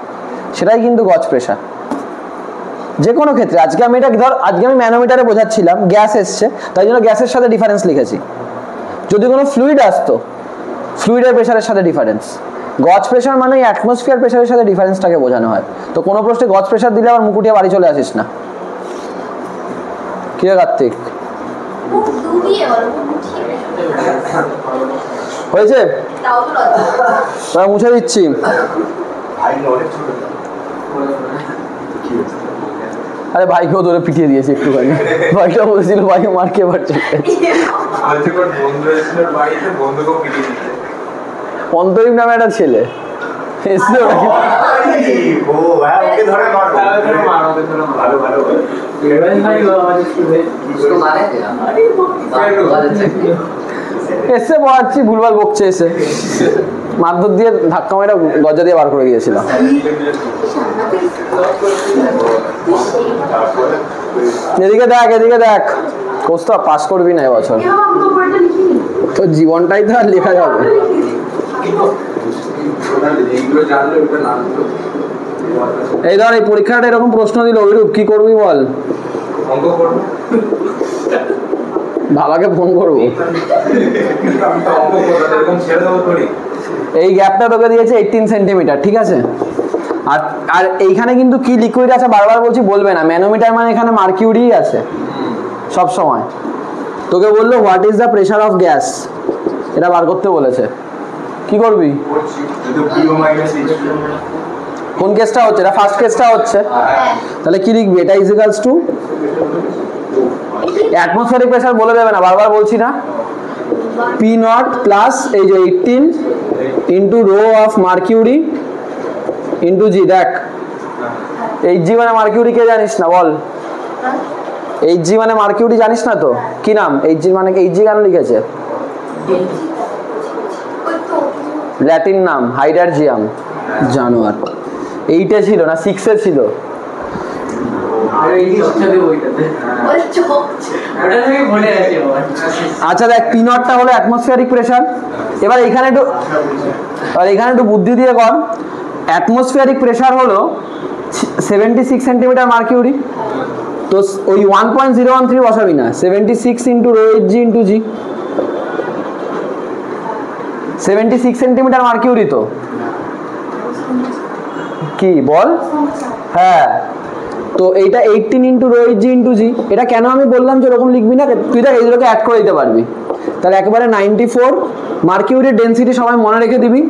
Speaker 1: সেটাই কিন্তু গজ প্রেশার, যে কোনো ক্ষেত্রে। আজকে আমি এটা ধর, আজকে আমি ম্যানোমিটারে বোঝাচ্ছিলাম, গ্যাস এসছে তাই জন্য গ্যাসের সাথে ডিফারেন্স লিখেছি। যদি কোনো ফ্লুইড আসতো, ফ্লুইডের প্রেশারের সাথে ডিফারেন্স। গজ প্রেশার মানে অ্যাটমসফিয়ার প্রেশারের সাথে ডিফারেন্সটাকে বোঝানো হয়। তো কোনো প্রশ্নে গজ প্রেশার দিলে আবার মুকুটিয়া বাড়ি চলে আসিস না। কি রে কার্তিক, হয়েছে? মুছে দিচ্ছি। আরে ভাইকেও ধরে পিটিয়ে দিয়েছে একটুখানি, ভাইটা বলেছিল ভাইকে মার খেয়ে পারছে। অন্তরিম নামে একটা ছেলে এসছে, এসে পড়াচ্ছি ভুলভাল বকছে, এসে মারধর দিয়ে ধাক্কা মেরে দরজা দিয়ে বার করে গিয়েছিল। এদিকে দেখ, এদিকে দেখ, কোস্তা পাস করবি না এবছর, তো জীবনটাই তো আর লেখা যাবে। এই ধর এই পরীক্ষাটা এরকম প্রশ্ন দিল, অভিরূপ কি করবি বল? বাবাকে ফোন করবো। এই গ্যাপটা তোকে দিয়েছে 18 সেন্টিমিটার, ঠিক আছে? আর আর এইখানে কিন্তু কি লিকুইড আছে বারবার বলছি, বলবে না। ম্যানোমিটার মানে এখানে মার্কিউরি আছে সব সময়। তোকে বললো what is the pressure of gas, এটা বার করতে বলেছে। কি করবি? কোন কেসটা হচ্ছে? এটা ফার্স্ট কেসটা হচ্ছে, তাহলে কি লিখবি? এটা is equals two atmospheric pressure বলে দেবে না, বারবার বলছি না, পি নট প্লাস এই যে 18 into rho of mercury into G. দেখ এইচ জি মানে মার্কিউরি কে জানিস না বল? এইচ জি মানে মার্কিউরি জানিস না তো? কি নাম এইচ জি মানে? এইচ জি কেন লিখেছে? ল্যাটিন নাম হাইড্রাজিয়াম। জানোয়ার। 8 এ ছিল না 6 এ ছিল? আচ্ছা দেখ, পি নটটা হলো অ্যাটমসফিয়ারিক প্রেশার। এবার এখানে একটু বুদ্ধি দিয়ে কর। অ্যাটমসফিয়ারিক প্রেশার হলো 76 সেন্টিমিটার মার্কিউরি, তো ওই 1.013 বসাবি না, 76 into rho H G into G. 76 centimetre mercury তো কি বল? হ্যাঁ, তো এইটা 18 into rho H G into G. এটা কেন আমি বললাম যে এরকম লিখবি না, তুই দেখ এইগুলোকে অ্যাড করে দিতে পারবি। তাহলে একেবারে 94 মার্কিউরির ডেন্সিটি সবাই মনে রেখে দিবি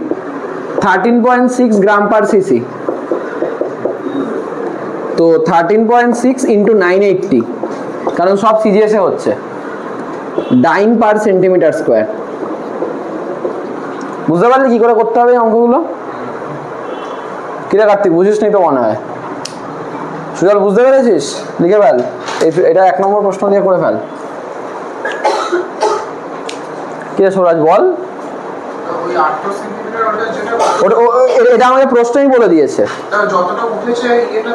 Speaker 1: 13.6 গ্রাম পার সিসি। তো 13.6 ইন্টু 980, কারণ সব সিজিএসে হচ্ছে, ডাইন পার সেন্টিমিটার স্কোয়ার। বুঝতে পারলি কি করে করতে হবে অঙ্কগুলো? কিরে কার্তিক, বুঝিস নি তো মনে হয়? সুজল বুঝতে পেরেছিস? লিখে ফেল, এটা 1 নম্বর প্রশ্ন দিয়ে করে ফেল। কিরে সৌরাজ বল? এটা আমাকে প্রশ্নই বলে দিয়েছে,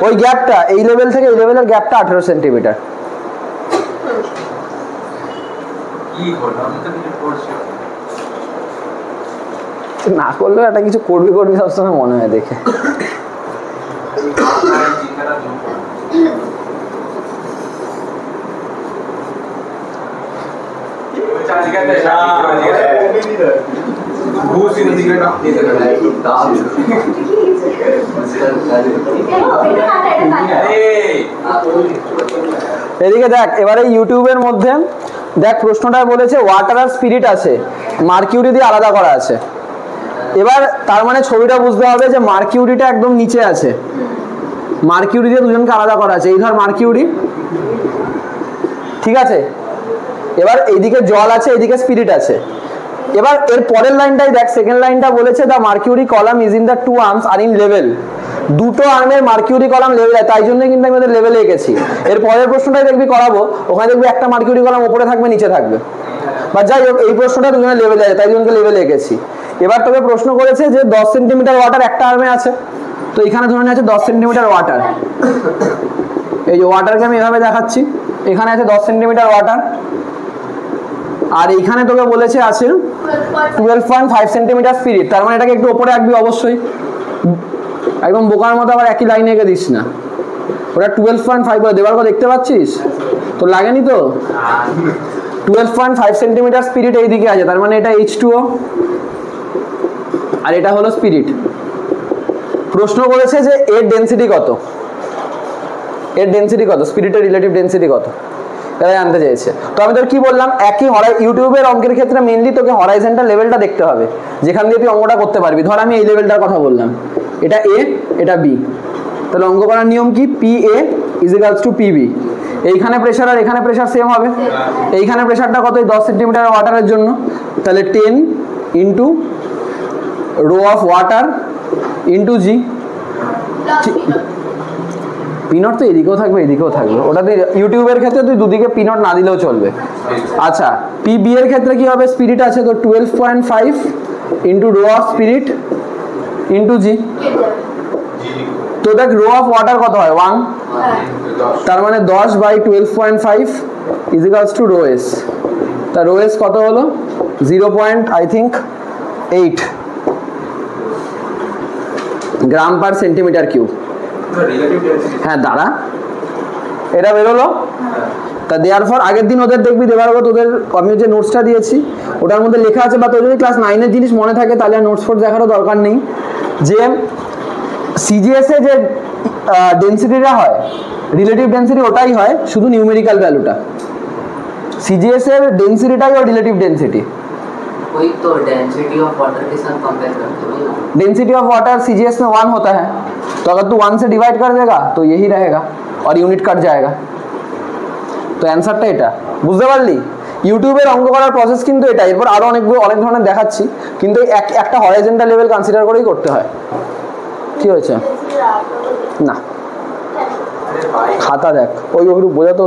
Speaker 1: ওই গ্যাপটা এই লেভেল থেকে এই লেভেলের গ্যাপটা 18 সেন্টিমিটার। না করলেও একটা কিছু করবি সবসময় মনে হয় দেখে। এদিকে দেখ, এবারে ইউটিউবের মধ্যে দেখ প্রশ্নটা বলেছে ওয়াটার আর স্পিরিট আছে, মার্কিউরি দিয়ে আলাদা করা আছে। এবার তার মানে ছবিটা বুঝতে হবে যে মার্কিউরিটা একদম নিচে আছে, মার্কিউরি দিয়ে দুজনকে আলাদা করা আছে। এই ধর মার্কিউরি, ঠিক আছে, এবার এইদিকে জল আছে, এইদিকে স্পিরিট আছে। এবার এর পরের লাইনটাই দেখ, সেকেন্ড লাইনটা বলেছে the mercury column is in the two arms are in level. দুটো আর্মের মার্কিউরি কলাম লেভেল, তাই জন্য কিন্তু আমি ওদের লেভেলে এঁকেছি। এর পরের প্রশ্নটাই দেখবি করাবো, ওখানে দেখবি একটা মার্কিউরি কলাম উপরে থাকবে, নিচে থাকবে, বা যাই হোক এই প্রশ্নটা দুজনে লেভেলে আছে, তাই জন্য লেভেলে এঁকেছি। এবার তোকে প্রশ্ন করেছে যে 10 সেন্টিমিটার ওয়াটার একটা আর্মে আছে, তো এখানে ধরে আছে 10 সেন্টিমিটার ওয়াটার। এই যে ওয়াটারকে আমি এভাবে দেখাচ্ছি, এখানে আছে 10 সেন্টিমিটার ওয়াটার, আর এইখানে তোকে বলেছে আছে 12.5 সেন্টিমিটার স্পিরিট। তার মানে এটাকে একটু উপরে রাখবি অবশ্যই, একদম বোকার মতো আবার একই লাইনে এঁকে দিস না। ওটা 12.5 করে দেবার কথা দেখতে পাচ্ছিস তো, লাগেনি তো? 12.5 সেন্টিমিটার স্পিরিট এইদিকে আছে, তার মানে এটা H2O আর এটা হলো স্পিরিট। প্রশ্ন করেছে যে এর ডেনসিটি কত, এর ডেনসিটি কত, স্পিরিটের রিলেটিভ ডেনসিটি কত, এটা জানতে চেয়েছে। তো আমি তোর কি বললাম, একই ইউটিউবের অঙ্কের ক্ষেত্রে মেইনলি তোকে হরাইজন্টাল লেভেলটা দেখতে হবে, যেখান দিয়ে তুই অঙ্কটা করতে পারবি। ধর আমি এই লেভেলটার কথা বললাম, এটা এ, এটা বি, তাহলে অঙ্ক করার নিয়ম কি, P A is equals to P B. এইখানে প্রেশার আর এখানে প্রেশার সেম হবে। এইখানে প্রেশারটা কত, 10 সেন্টিমিটার ওয়াটারের জন্য, তাহলে 10 into rho of water into G. পিনট তো এদিকেও থাকবে এদিকেও থাকবে, ওটা তুই ইউটিউবের ক্ষেত্রে তুই দুদিকে পিনট না দিলেও চলবে। আচ্ছা, পি বি এর ক্ষেত্রে কি হবে, স্পিরিট আছে তো 12.5 into rho of spirit into G. তো দেখ রো অফ ওয়াটার কত হয়, 1, তার মানে 10 by 12.5 is equals to rho S. তা রো এস কত হলো 0.8 গ্রাম পার সেন্টিমিটার কিউব। হ্যাঁ দাঁড়া, এটা বেরোলো। তা দেওয়ার পর আগের দিন ওদের দেখবি দেওয়ার পর তোদের আমি যে নোটসটা দিয়েছি ওটার মধ্যে লেখা আছে, বা তোর যদি ক্লাস 9-এর জিনিস মনে থাকে তাহলে আর নোটস ফোর্স দেখারও দরকার নেই, যে সিজিএস এ যে ডেন্সিটিটা হয়, রিলেটিভ ডেন্সিটি ওটাই হয়, শুধু নিউমেরিক্যাল ভ্যালুটা। सीजीएस এর ডেনসিটিটাই ওর রিলেটিভ ডেনসিটি।
Speaker 2: वही तो डेंसिटी ऑफ वाटर के साथ कंपेयर करते हो।
Speaker 1: डेंसिटी ऑफ वाटर सीजीएस में 1 होता है, तो अगर तू 1 से डिवाइड कर देगा तो यही रहेगा और यूनिट कट जाएगा। তো অ্যানসারটা এটা, বুঝতে পারলি? ইউটিউবের অঙ্ক করার প্রসেস কিন্তু এটা। এরপর আরো অনেক ধরনের দেখাচ্ছি, কিন্তু একটা হরাইজন্টাল লেভেল কনসিডার করেই করতে হয়। কি হয়েছে না, খাতা দেখ, ওই একটু বোঝা তো।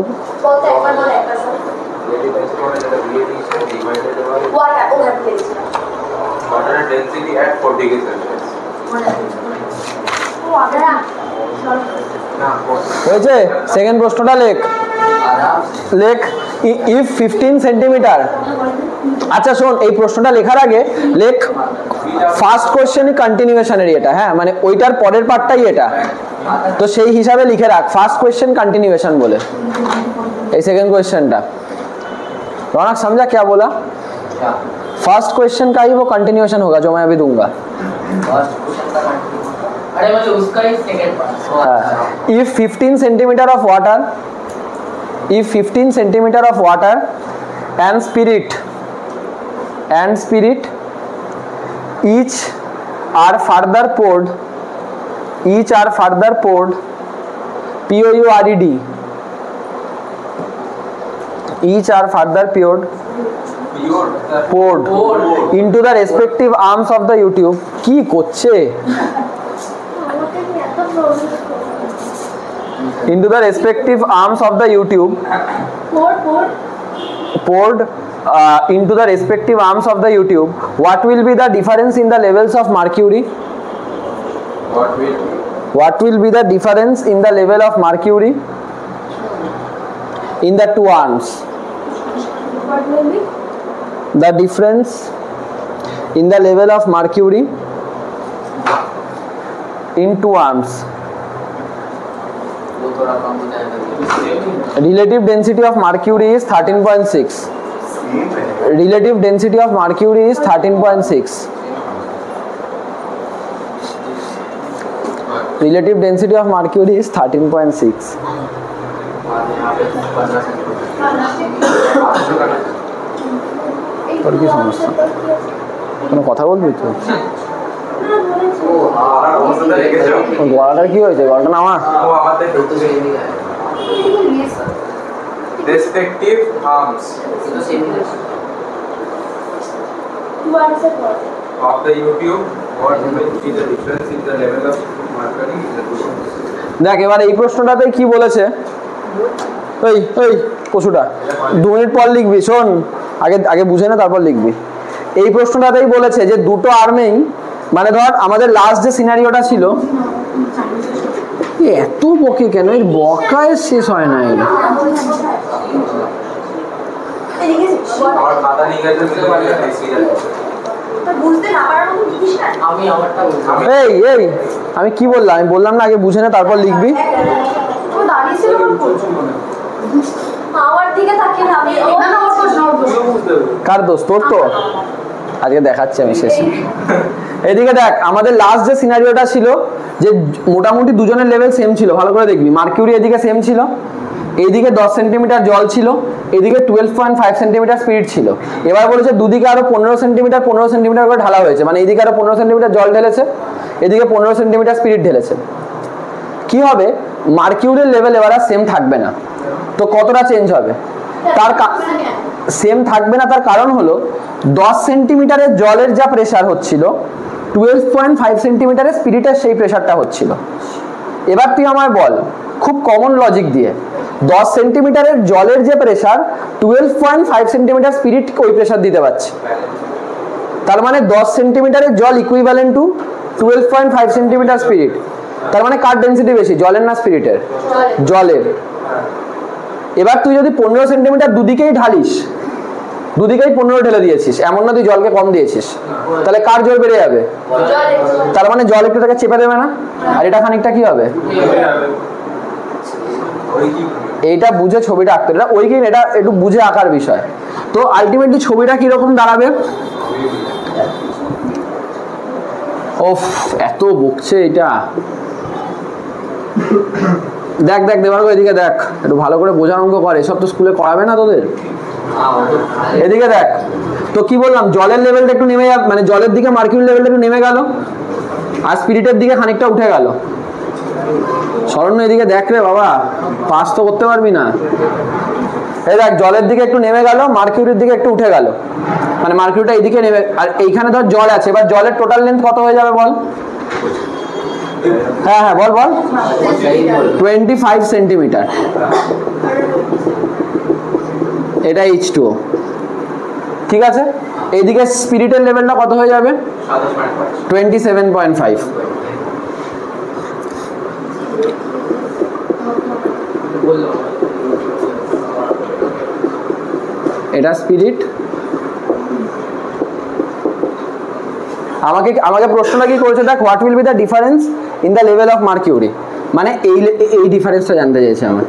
Speaker 1: হয়েছে, সেকেন্ড প্রশ্নটা লেখ। লেখ ইফ 15 সেন্টিমিটার। আচ্ছা শোন, এই প্রশ্নটা লেখার আগে লেখ ফার্স্ট কোশ্চেনই কন্টিনিউয়েশনের এটা, হ্যাঁ মানে ওইটার পরের পার্টটাই এটা, তো সেই হিসাবে লিখে রাখ ফার্স্ট क्वेश्चन कंटिन्यूएशन बोले। ये सेकंड क्वेश्चन था, रौनक समझा क्या बोला? फर्स्ट क्वेश्चन का ही वो कंटिन्यूएशन होगा जो मैं अभी दूंगा।
Speaker 2: अरे मतलब उसका ही second part.
Speaker 1: If 15 centimetre of water, if 15 centimetre of water and spirit each are further poured POURED, each are further poured into the respective arms of the YouTube। কি করছে? into the respective arms of the YouTube, poured into the respective arms of the YouTube, what will be the difference in the levels of mercury? What will be the difference in the level of mercury in the two arms?
Speaker 3: What will be?
Speaker 1: The difference in the level of mercury in two arms.
Speaker 2: वो थोड़ा कम हो जाएगा।
Speaker 1: Relative density of mercury is 13.6. Relative density of mercury is 13.6. Relative density of mercury is 13.6. और की समस्या? কোনো কথা বলবি তো? গলাটা কি হয়েছে? গলাটা না আমার।
Speaker 4: respective arms
Speaker 2: এটা সেমই আছে
Speaker 3: You answer what?
Speaker 4: of the U-tube. What will be the difference in the level of mercury in the two?
Speaker 1: দেখ এবার এই প্রশ্নটাতে কি বলেছে, ওই ওই কচুটা 2 মিনিট পর লিখবি, শোন আগে আগে বুঝে না তারপর লিখবি। এই প্রশ্নটাতেই বলেছে যে দুটো আর্মেই, মানে ধর আমাদের লাস্ট যে সিনারিওটা ছিল, এত বকে কেন, এর বকায় শেষ হয় না এর।
Speaker 4: और खाता नहीं करते तो ऐसे ही
Speaker 3: বুঝতে না পারার মতো জিনিস না।
Speaker 2: আমি আমারটা বলছি
Speaker 1: এই এই আমি কি বললাম, আমি বললাম না আগে বুঝে না তারপর লিখবি।
Speaker 3: ও দাঁড়িয়ে ছিল কোন আমার দিকে তাকিয়ে ভাবি না না ওর প্রশ্ন ওর প্রশ্ন।
Speaker 1: কার দোষ? তোর তো আজকে দেখাচ্ছি আমি শেষে। এদিকে দেখ আমাদের লাস্ট যে সিনারিওটা ছিল যে মোটামুটি দুজনের লেভেল সেম ছিল, ভালো করে দেখবি। মার্কিউরি এদিকে সেম ছিল, এইদিকে 10 সেন্টিমিটার জল ছিল, এদিকে 12.5 সেন্টিমিটার স্পিরিট ছিল। এবার বলেছে দুদিকে আরো 15 সেন্টিমিটার করে ঢালা হয়েছে, মানে এইদিকে আরো 15 সেন্টিমিটার জল ঢেলেছে, এদিকে 15 সেন্টিমিটার স্পিরিট ঢেলেছে। কি হবে, মার্কিউরির লেভেল এবার আর সেম থাকবে না। তো কতটা চেঞ্জ হবে? তার সেম থাকবে না, তার কারণ হলো 10 সেন্টিমিটারের জলের যা প্রেসার হচ্ছিল 12.5 সেন্টিমিটারের স্পিরিটের সেই প্রেসারটা হচ্ছিল। এবার তুই আমায় বল খুব কমন লজিক দিয়ে, 10 সেন্টিমিটারের জলের যে প্রেসার 12.5 সেন্টিমিটার স্পিরিট ওই প্রেসার দিতে পারছে। তার মানে 10 সেন্টিমিটারের জল ইকুইভ্যালেন্ট টু 12.5 সেন্টিমিটার স্পিরিট। তার মানে কার ডেন্সিটি বেশি, জলের না স্পিরিটের? জলের। এবার তুই যদি 15 সেন্টিমিটার দুদিকেই ঢালিস, দুদিকেই 15 ঢেলে দিয়েছিস, এমন না তুই জলকে কম দিয়েছিস, তাহলে কার জল বেড়ে যাবে? তার মানে জল একটু তাকে চেপে দেবে না, আর এটা খানিকটা কি হবে? এইটা বুঝে ছবিটা আঁকতে, এটা ওই কি, এটা একটু বুঝে আঁকার বিষয়। তো আলটিমেটলি ছবিটা কিরকম দাঁড়াবে? ওফ এত বকছে এটা। দেখ দেখ দেবার এদিকে দেখ, একটু ভালো করে বোঝার অঙ্ক করে, এসব তো স্কুলে করাবে না তোদের। এদিকে দেখ, তো কি বললাম, জলের লেভেলটা একটু নেমে যাবে, মানে জলের দিকে মার্কিউরি লেভেলটা একটু নেমে গেল, আর স্পিরিটের দিকে খানিকটা উঠে গেল। শরণ্য এদিকে দেখ রে বাবা, পাস তো করতে পারবি না। এই দেখ জলের দিকে একটু নেমে গেল, মার্কিউরির দিকে একটু উঠে গেল, মানে মার্কিউরিটা এইদিকে নেমে, আর এইখানে ধর জল আছে। এবার জলের টোটাল লেন্থ কত হয়ে যাবে বল? হ্যাঁ হ্যাঁ বল বল। 25 সেন্টিমিটার। এটা H2O, ঠিক আছে। এইদিকে স্পিরিটের লেভেলটা কত হয়ে যাবে? 27.5। এটা স্পিরিট। আমাকে আমাকে প্রশ্নটা কি করেছে দেখ, what will be the difference in the level of mercury, মানে এই ডিফারেন্সটা জানতে চাইছে আমার।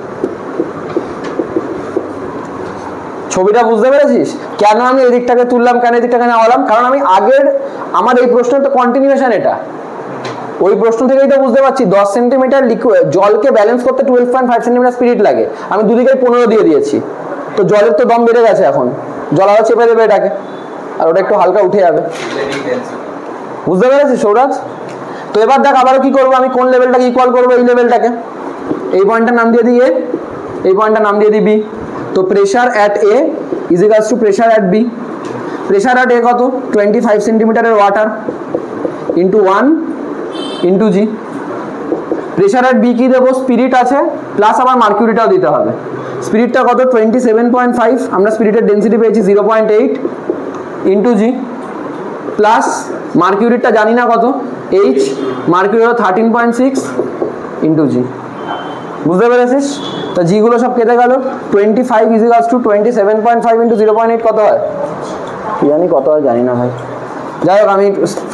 Speaker 1: ছবিটা বুঝতে পেরেছিস কেন আমি এই দিকটাকে তুললাম, কেন এই দিকটাকে নামালাম? কারণ আমি আগের আমার এই প্রশ্নের তো কন্টিনিউয়েশন, এটা ওই প্রশ্ন থেকেই তো বুঝতে পারছি 10 সেন্টিমিটার জলকে ব্যালেন্স করতে 12.5 সেন্টিমিটার স্পিরিট লাগে, আমি দুদিকে 15 দিয়ে দিয়েছি, তো জলের তো দম বেড়ে গেছে, এখন জল আরো চেপে দেবে এটাকে, আর ওটা একটু হালকা উঠে যাবে। বুঝতে পেরেছিস সৌরাজ? তো এবার দেখ আবারও কি করবো, আমি কোন লেভেলটাকে ইকুয়াল করবো? এই লেভেলটাকে, এই পয়েন্টটার নাম দিয়ে দিই এ, এই পয়েন্টটার নাম দিয়ে দিই বি। তো pressure at A is equals to pressure at B. Pressure at A কত? 25 সেন্টিমিটারের water into 1 into G. Pressure at B কি দেবো? স্পিরিট আছে প্লাস আবার মার্কিউরিটাও দিতে হবে। স্পিরিটটা কত? 27.5, আমরা স্পিরিটের ডেন্সিটি পেয়েছি 0.8 ইন্টু জি, প্লাস মার্কিউরিটটা জানি না কত, এইচ, মার্কিউরি হলো 13.6 ইন্টু জি। বুঝতে পেরেছিস? তো জিগুলো সব কেটে গেল, 25 ইজ ইকুয়ালস টু 27.5 ইন্টু 0.8 কত হয়? কি জানি কত হয়, জানি না ভাই। যাই হোক, আমি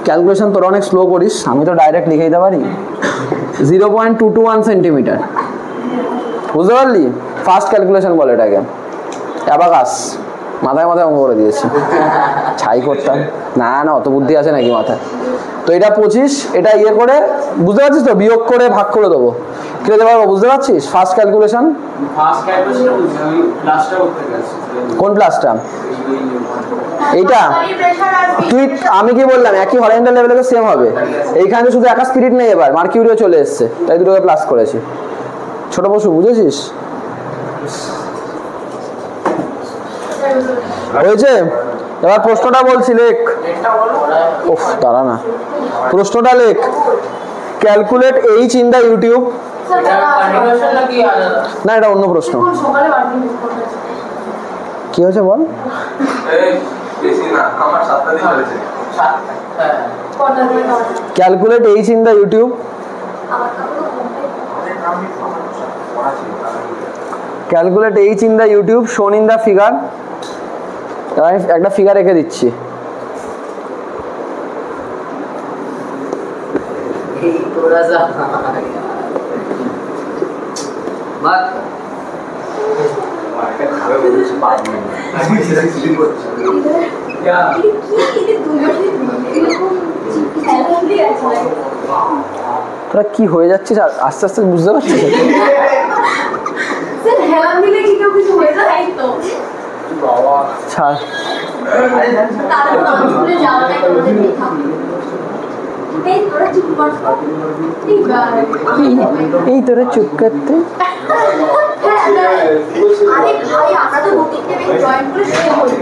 Speaker 1: ক্যালকুলেশন তোর অনেক স্লো করিস, আমি তো ডাইরেক্ট লিখে দিতে পারি। 0.221 সেন্টিমিটার। বুঝতে পারলি? ফার্স্ট ক্যালকুলেশন বলে এটাকে, অ্যাবাকাস। মাথায় মাথায় অঙ্ক করে দিয়েছি, ছাই করতাম না, না অত বুদ্ধি আছে নাকি মাথায়। তো এটা 25, এটা ইয়ে করে, বুঝতে পারছিস তো, বিয়োগ করে ভাগ করে দেবো, কেটে পারবো। বুঝতে পারছিস? First calculation. কোন প্লাসটা? এইটা তুই, আমি কি বললাম, একই হরিজন্টাল লেভেলে সেম হবে। এইখানে শুধু একা স্পিরিট নেই, এবার মার্কিউরিও চলে এসছে, তাই দুটোকে প্লাস করেছি। ছোট পশু, বুঝেছিস? হয়েছে? এবার প্রশ্নটা বলছি, লেখ।
Speaker 2: এটা বলো
Speaker 1: ওফ দাঁড়া না, প্রশ্নটা লেখ। Calculate H in the YouTube.
Speaker 2: এটা কন্টিনিউশন নাকি আলাদা?
Speaker 1: না, এটা অন্য প্রশ্ন।
Speaker 3: সকালে বাড়ি করতে
Speaker 1: কি হয়েছে বল?
Speaker 4: এই বেশি না, আমার 7টা দিন হয়েছে।
Speaker 2: হ্যাঁ
Speaker 3: কটা দিয়ে দাও
Speaker 1: calculate H in the YouTube.
Speaker 3: আমার কাপড়
Speaker 4: আমি পড়া ছিল
Speaker 1: calculate H in the YouTube শোন ইন দ্য ফিগার। আমি একটা ফিগার রেখে দিচ্ছি।
Speaker 2: এই थोड़ा सा मत
Speaker 4: একটা খাবে বলছি 5 মিনিট আমি সেটা ক্লিন করছি
Speaker 2: क्या
Speaker 1: তোরা কি হয়ে যাচ্ছিস আস্তে আস্তে বুঝতে পারছিস?
Speaker 3: স্যার হেলান দিলে কি কেউ কিছু হয়ে যায় তো
Speaker 2: बाबा
Speaker 1: ছাড়।
Speaker 3: তাহলে মানুষ বলে যাওয়া নাই তোমাদের দেখা এই তোরা চুপ কর ঠিক আছে
Speaker 1: এই তোরা চুপ করতে।
Speaker 3: আরে ভাই আমরা তো বুটিক থেকে জয়েন করে শুরু করি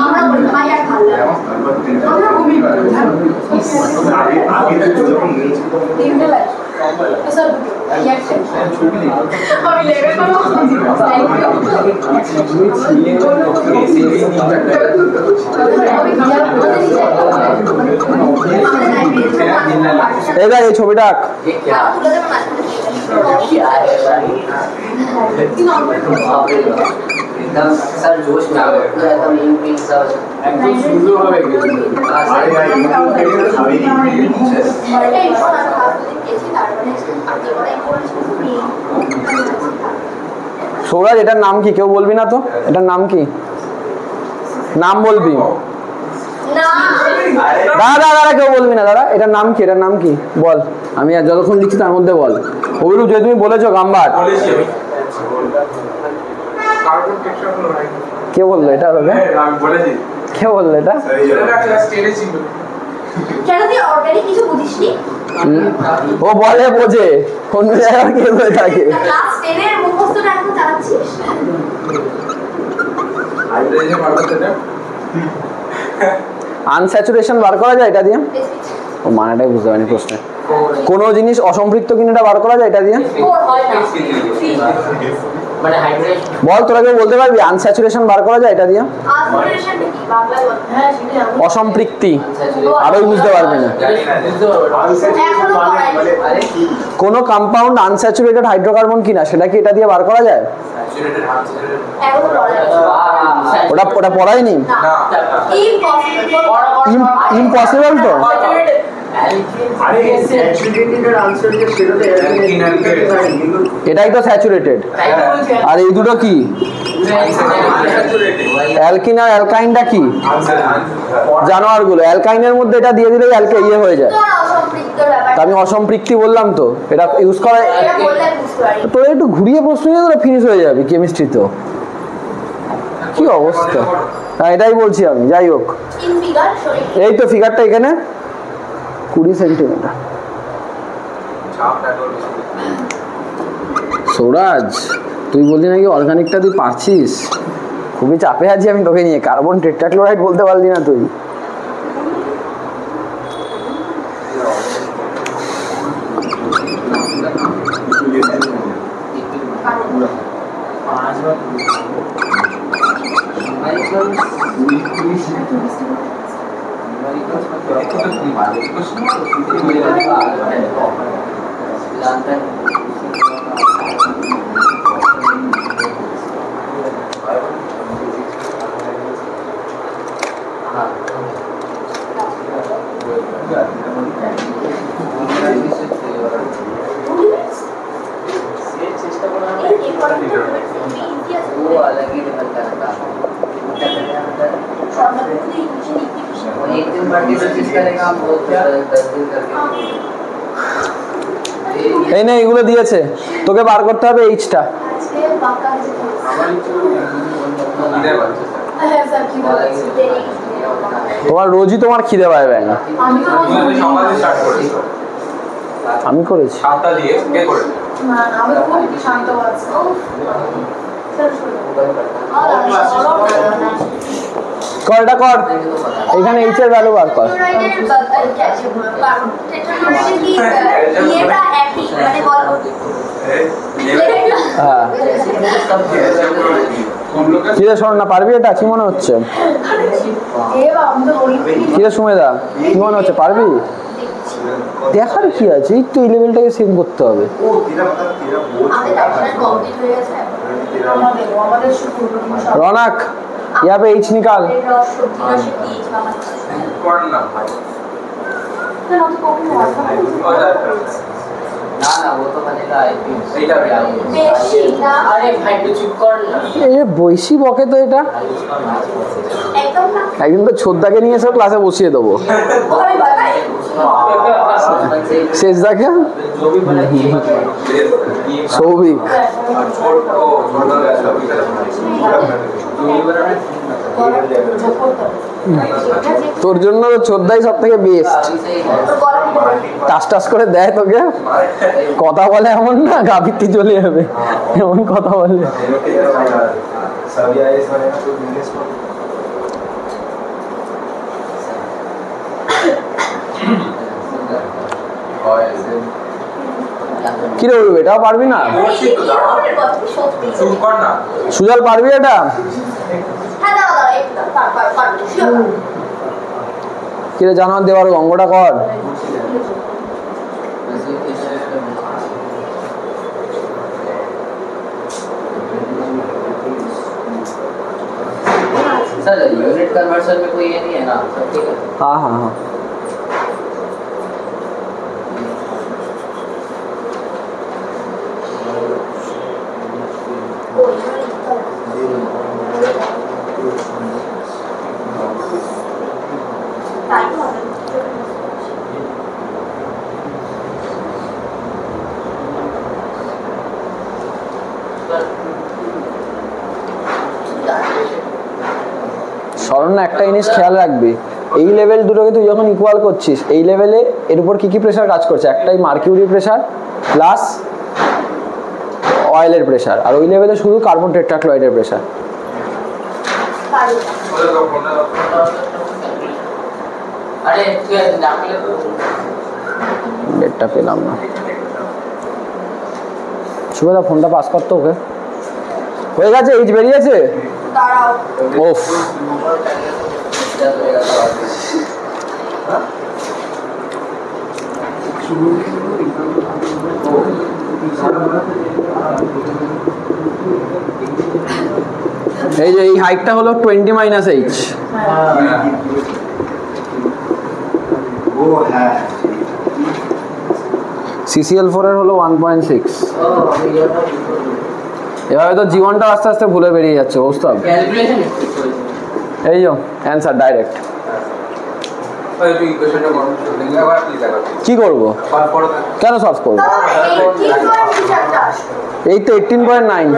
Speaker 3: আমরা বলি ভাই আর ভালো আমরা ঘুমিয়ে পড়ি
Speaker 4: আগে তো যখন
Speaker 3: তিনটে লাইক স্যার রিঅ্যাকশন আমি লেভেল করব
Speaker 1: এই দেখ এই ছবিটা আঁক।
Speaker 2: ये क्या क्या है भाई एकदम सर जोश में आ गए पूरा एकदम इन सब
Speaker 4: একদম সুন্দর হবে আরে ভাই আমি
Speaker 1: সৌরাজ, এটার নাম কি? কেউ বলবি না তো? এটার নাম কি? নাম বলবি। দাদা দাদা কেউ বলবি না। দাদা এটার নাম কি? এটার নাম কি বল। আমি আর যতক্ষণ লিখছি তার মধ্যে বল। ওগুলো যে তুমি বলেছো গাম্বার।
Speaker 4: বলেছি আমি কার্বন টেক্সচার হলো ভাই
Speaker 1: কে বললো এটা তোকে?
Speaker 4: আমি বলেছি
Speaker 1: কে বললো এটা?
Speaker 4: এটা ক্লাস 10 এ ছিল
Speaker 3: কেন তুই অর্গানিক কিছু বুঝিসনি
Speaker 1: ও বলে বোঝে, অন্য জায়গায় কে হয়ে থাকে।
Speaker 3: ক্লাস 10 এর মুখস্থটা এখন চালাচ্ছিস
Speaker 4: হাইড্রোজেন পারবো
Speaker 1: আনস্যাচুরেশন বার করা যায় এটা দিয়ে? ও মানেটাই বুঝতে পারিনি প্রশ্নে। কোনো জিনিস অসম্পৃক্ত কিনা এটা বার করা যায় এটা দিয়ে?
Speaker 3: ফোর হয় না
Speaker 2: মানে হাইড্রেট
Speaker 1: বল, তোরা কেউ বলতে পারবি আনস্যাচুরেশন বার করা যায় এটা দিয়ে?
Speaker 3: আনস্যাচুরেশন কি বাংলায় বল হ্যাঁ সেটা
Speaker 1: অসম্পৃক্তি আরোই বুঝতে পারবি না।
Speaker 3: এখনো করাইনি
Speaker 2: अरे
Speaker 1: কোনো কম্পাউন্ড আনস্যাচুরেটেড হাইড্রোকার্বন কিনা সেটা কি এটা দিয়ে বার করা যায়?
Speaker 4: স্যাচুরেটেড আনস্যাচুরেটেড
Speaker 3: এখনো করাইনি
Speaker 1: ওটা ওটা পড়ায়নি?
Speaker 3: না ইম্পসিবল
Speaker 1: ইম্পসিবল তো।
Speaker 4: আরে স্যাচুরেটেড আনস্যাচুরেটেড সেটা তো অ্যালকিন
Speaker 1: এটাই তো স্যাচুরেটেড। আর এই দুটো কি? অ্যালকিন আর অ্যালকাইনটা কি? জানোয়ারগুলো। অ্যালকাইনের মধ্যে এটা দিয়ে দিলেই ইয়ে হয়ে যায়।
Speaker 3: অসম্পৃক্ত ব্যাপার
Speaker 1: তা আমি অসম্পৃক্তি বললাম তো, এটা ইউজ করা।
Speaker 3: এটা বললে বুঝতে পারি
Speaker 1: তোরা একটু ঘুরিয়ে প্রশ্ন নিয়ে তোরা ফিনিশ হয়ে যাবে কেমিস্ট্রি তো। কি অবস্থা। হ্যাঁ এটাই বলছি আমি। যাই হোক,
Speaker 3: ইন ফিগার সরি
Speaker 1: এই তো ফিগারটা এখানে 20 সেন্টিমিটার। সৌরাজ, তুই বললি নাকি অর্গানিকটা তুই পারছিস। খুবই চাপে আছি আমি তোকে নিয়ে। কার্বন টেট্রাক্লোরাইড বলতে পারলি না তুই।
Speaker 2: वो अलग ही लेवल का रहता है और एक दिन बढ़ के कोशिश करेगा हम वो 10 दिन करके
Speaker 1: এই নে এগুলো দিয়েছে তোকে বার করতে হবে এইচটা।
Speaker 3: আজকে পাকা হয়েছে
Speaker 4: খিদে পাচ্ছে
Speaker 3: হ্যাঁ স্যার কি বলছি
Speaker 1: তোমার রোজই তোমার খিদে পায় ব্যাং।
Speaker 3: আমি তো
Speaker 4: তুমি সকালে স্টার্ট করেছো
Speaker 1: আমি করেছি।
Speaker 4: 7টা দিয়ে কে করে
Speaker 3: না আমি খুব শান্ত আছি
Speaker 1: কর এটা কর, এখানে এইচ এর ভ্যালু বার কর। হ্যাঁ কি রে শোন না, পারবি এটা? কি মনে হচ্ছে? কি রে সুমেদা, কি মনে হচ্ছে পারবি? দেখার কি আছে, এই তো এই লেভেলটাকে সেভ করতে হবে। रौनक यहाँ पे एच निकाल।
Speaker 2: ना ना वो तो बनेगा अरे भाई तू चुप कर ना
Speaker 1: ये বৈশি বকে তো এটা একদিন তো ছোদ্দাকে নিয়ে এসে ক্লাসে বসিয়ে দেবো। শেষ দেখে সৌভিক তোর জন্য ছোদ্দাই সব থেকে বেস্ট, টাস টাস করে দেয় তোকে, কথা বলে এমন না গাভিত্তি চলে যাবে, এমন কথা বলে। কি রে এটাও পারবি না? সুজল পারবি এটা? কি রে জানোয়ার দেওয়ার অঙ্গটা কর।
Speaker 2: सर यूनिट कन्वर्शन में कोई ये नहीं है ना, सब ठीक है।
Speaker 1: हाँ हाँ हाँ শরণ না একটা জিনিস খেয়াল রাখবি, এই লেভেল দুটোকে তুই যখন ইকুয়াল করছিস, এই লেভেলে এর উপর কি কি প্রেসার কাজ করছে? একটাই মার্কিউরি প্রেসার প্লাস অয়েলের প্রেসার, আর ওই লেভেলে শুধু কার্বন টেট্রাক্লোরাইডের প্রেসার।
Speaker 2: अरे
Speaker 1: ডেটটা পেলাম না। সুবেদা ফোনটা পাস করতো ওকে। হয়ে গেছে, এইচ বেরিয়েছে। ওফ এই যে এই হাইটটা হলো 20 মাইনাস এইচ। CCl4 এর হলো 1.6। এভাবে তো জীবনটা আস্তে আস্তে ভুলে বেরিয়ে যাচ্ছে বুঝতে হবে। এই যো অ্যান্সার ডাইরেক্ট। কি করব? কেন সলভ করবো? এই তো 18.9।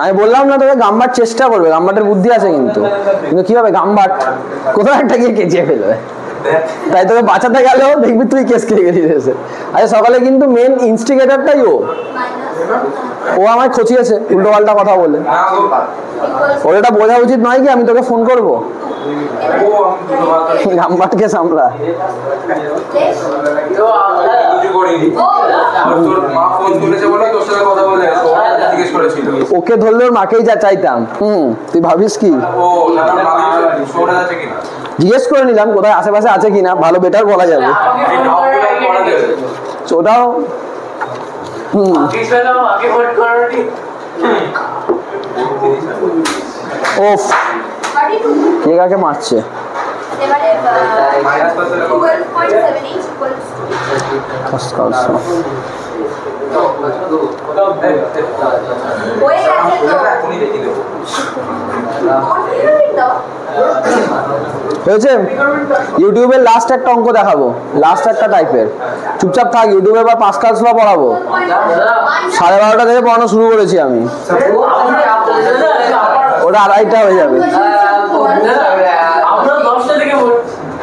Speaker 1: আমি বললাম না তোকে, গাম্বার চেষ্টা করবে, গাম্বাটের বুদ্ধি আছে কিন্তু, কিন্তু কি হবে গাম্বাট কোথাও একটা গিয়ে কেচিয়ে ফেলবে, তাই তোকে বাঁচাতে গেলেও দেখবি তুই কেস খেয়ে গেছিস এসে। আচ্ছা সকালে কিন্তু মেন ইনস্টিগেটরটাই ও আমায় খচিয়েছে উল্টো পাল্টা কথা বলে। ওর এটা বোঝা উচিত নয় কি আমি তোকে ফোন করবো? গাম্বাটকে সামলা। ওকে ধরলে ওর মাকেই যা চাইতাম। তুই ভাবিস কি? জিজ্ঞেস করে নিলাম কোথায় আশেপাশে আছে কিনা, ভালো বেটার বলা যাবে। ওটাও ওফ কে কাকে মারছে? হয়েছে? ইউটিউবের লাস্ট একটা অঙ্ক দেখাবো, লাস্ট একটা টাইপের। চুপচাপ থাক, ইউটিউবে বা পাসকালস ল পড়াবো। 12:30 থেকে পড়ানো শুরু করেছি আমি, ওটা 2:30 হয়ে যাবে।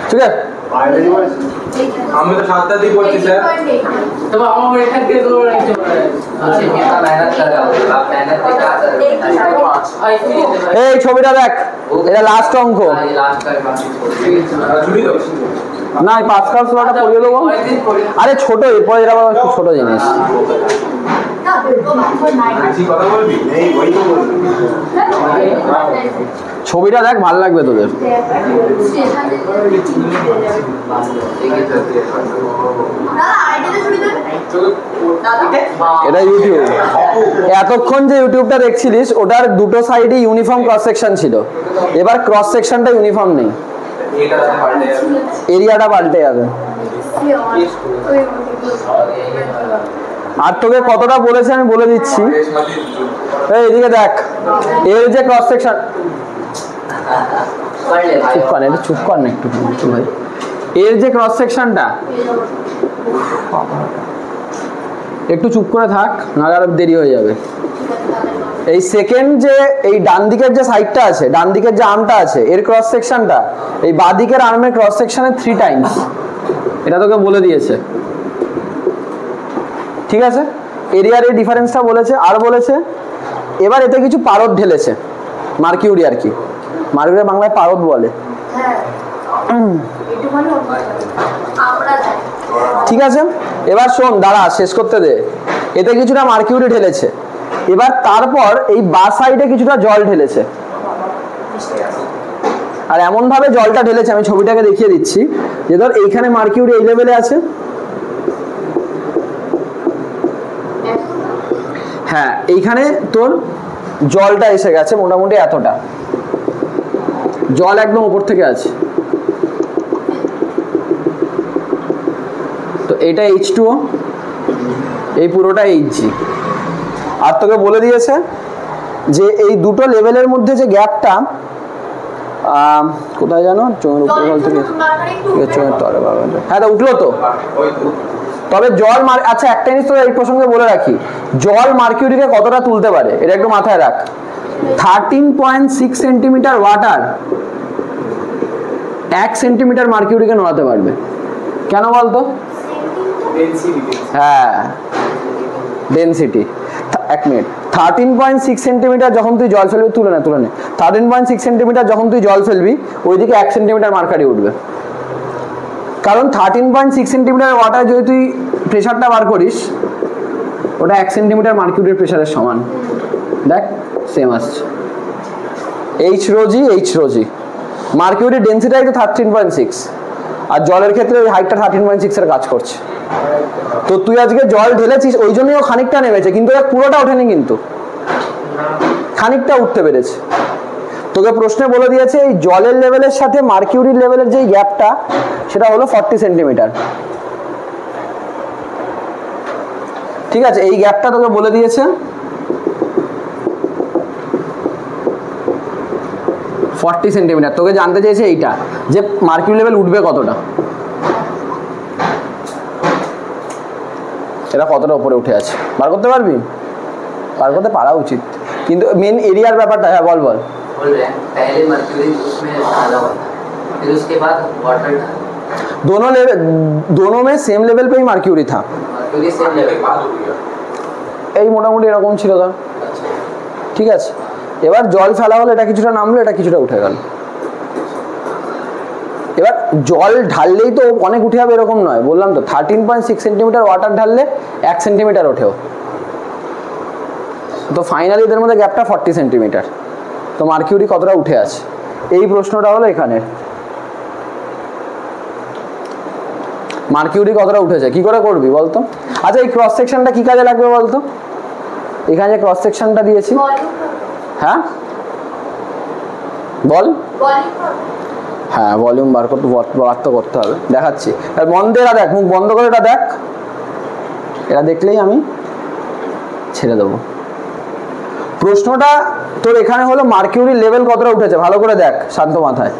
Speaker 1: ঠিক আছে।
Speaker 4: আমি তো 7টা দিয়ে পড়ছি স্যার।
Speaker 2: तब हम एठा के तो रखते हैं अच्छे कितना मेहनत कर रहा हूं आप मेहनत से क्या कर रहे हैं
Speaker 1: এই ছবিটা দেখ, এটা লাস্ট অঙ্ক।
Speaker 2: ये लास्ट का
Speaker 4: ছুটি দাও।
Speaker 1: না এই পাঁচকাল সোলাটা পড়িয়ে দেবো। আরে ছোট, এরপর এটা আবার একটু ছোট জিনিস।
Speaker 4: বেশি কথা বলবি? এই ওই তো বলবি।
Speaker 1: ছবিটা দেখ, ভালো লাগবে তোদের। এটা ইউটিউব। এতক্ষণ যে ইউটিউবটা দেখছিলিস ওটার দুটো সাইডে ইউনিফর্ম ক্রস সেকশন ছিল, এবার ক্রস সেকশনটা ইউনিফর্ম নেই,
Speaker 4: এটা পাল্টে যাবে।
Speaker 1: এরিয়াটা পাল্টে যাবে। আর তোকে কতটা বলেছে আমি বলে দিচ্ছি। এই এদিকে দেখ, এর যে ক্রস সেকশন,
Speaker 2: पढ़ ले भाई
Speaker 1: চুপ কর, এটা চুপ কর না একটু ভাই। এর যে ক্রস সেকশনটা, একটু চুপ করে থাক, নাহলে আর দেরি হয়ে যাবে। এই সেকেন্ড যে এই ডান দিকের যে সাইডটা আছে, ডান দিকের যে আর্মটা আছে, এর ক্রস সেকশনটা এই বাঁ দিকের আর্মের ক্রস সেকশনের 3 টাইমস, এটা তোকে বলে দিয়েছে। ঠিক আছে, এরিয়ার এই ডিফারেন্সটা বলেছে। আর বলেছে এবার এতে কিছু পারদ ঢেলেছে, মার্কিউরি আর কি, মার্কিউরি বাংলায় পারদ বলে। ঠিক আছে, এবার শোন, দাঁড়া শেষ করতে দে। এতে কিছুটা মার্কিউরি ঢেলেছে, এবার তারপর এই বাঁ সাইডে কিছুটা জল ঢেলেছে। আর এমন ভাবে জলটা ঢেলেছে, আমি ছবিটাকে দেখিয়ে দিচ্ছি, যে ধর এইখানে মার্কিউরি এই লেভেলে আছে, হ্যাঁ এইখানে তোর জলটা এসে গেছে মোটামুটি এতটা, জল একদম উপর থেকে আছে। তো এটা H2O, এই পুরোটা Hg। আর তোকে বলে দিয়েছে যে এই দুটো লেভেলের মধ্যে যে গ্যাপটা, কোথায় জানো, চোখের উপর জল থেকে চোখের তলে, হ্যাঁ উঠলো তো।
Speaker 4: ওই তো
Speaker 1: তবে জল আচ্ছা একটা জিনিস তো এই প্রসঙ্গে বলে রাখি, জল মার্কিউরিকে কতটা তুলতে পারে এটা একটু মাথায় রাখ। 13.6 সেন্টিমিটার ওয়াটার 1 সেন্টিমিটার মার্কিউরিকে নড়াতে পারবে। কেন বলতো?
Speaker 4: ডেনসিটি।
Speaker 1: হ্যাঁ ডেনসিটি। 1 মিনিট, 13.6 সেন্টিমিটার যখন তুই জল ফেলবি, তুলে নে 13.6 সেন্টিমিটার যখন তুই জল ফেলবি, ওইদিকে 1 সেন্টিমিটার মার্কারি উঠবে। কারণ 13.6 সেন্টিমিটার ওয়াটার যদি তুই প্রেশারটা বার করিস, ওটা 1 সেন্টিমিটার মার্কিউরির প্রেশারের সমান। দেখ সেম আসছে, H rho G H rho G। মার্কিউরির ডেনসিটি তো 13.6, আর জলের ক্ষেত্রে ওই হাইটটা 13.6 এর কাজ করছে। তো তুই আজকে জল ঢেলেছিস, ওই জন্যই ও খানিকটা নেমেছে, কিন্তু পুরোটা ওঠেনি, কিন্তু খানিকটা উঠতে পেরেছে। তোকে প্রশ্নে বলে দিয়েছে এই জলের লেভেলের সাথে মার্কিউরির লেভেলের যে গ্যাপটা, সেটা হলো 40 সেন্টিমিটার। ঠিক আছে, এই গ্যাপটা তোকে বলে দিয়েছে 40 সেন্টিমিটার। তোকে জানতে চেয়েছে এইটা, যে মার্কিউরি লেভেল উঠবে কতটা, এটা কতটা উপরে উঠে আছে, বার করতে পারবি? বার করতে পারা উচিত, কিন্তু মেন এরিয়ার ব্যাপারটা। হ্যাঁ বল বল।
Speaker 2: बोल रहे हैं पहले मर्क्यूरी उसमें ज्यादा होता है, फिर उसके बाद वाटर था,
Speaker 1: दोनों में सेम लेवल पे ही मार्क्यूरी था।
Speaker 2: मर्क्यूरी सेम लेवल
Speaker 4: বাদ হয়ে গেল।
Speaker 1: এই মোটামুটি এরকম ছিল ধর। ঠিক আছে, এবার জল ফেলা হলো, এটা কিছুটা নামলো, এটা কিছুটা উঠে গেল। এবার জল ঢাললেই তো অনেক উঠে যাবে এরকম নয়, বললাম তো 13.6 সেন্টিমিটার ওয়াটার ঢাললে 1 সেন্টিমিটার ওঠেও। তো ফাইনালি এদের মধ্যে গ্যাপটা 40 সেন্টিমিটার। তো মার্কিউরি কতটা উঠে আছে, এই প্রশ্নটা হলো এখানে। মার্কিউরি কতটা উঠেছে কি করে করবি বলতো? আচ্ছা এই ক্রস সেকশনটা কি কাজে লাগবে বলতো? এখানে যে ক্রস সেকশনটা দিয়েছি, হ্যাঁ বল। হ্যাঁ ভলিউম বার করতে হবে, দেখাচ্ছি। আর বন্ধ, এরা দেখ, মুখ বন্ধ করে এটা দেখ, এটা দেখলেই আমি ছেড়ে দেবো। প্রশ্নটা তোর এখানে হলো মার্কিউরির লেভেল কতটা উঠেছে, ভালো করে দেখ শান্ত মাথায়।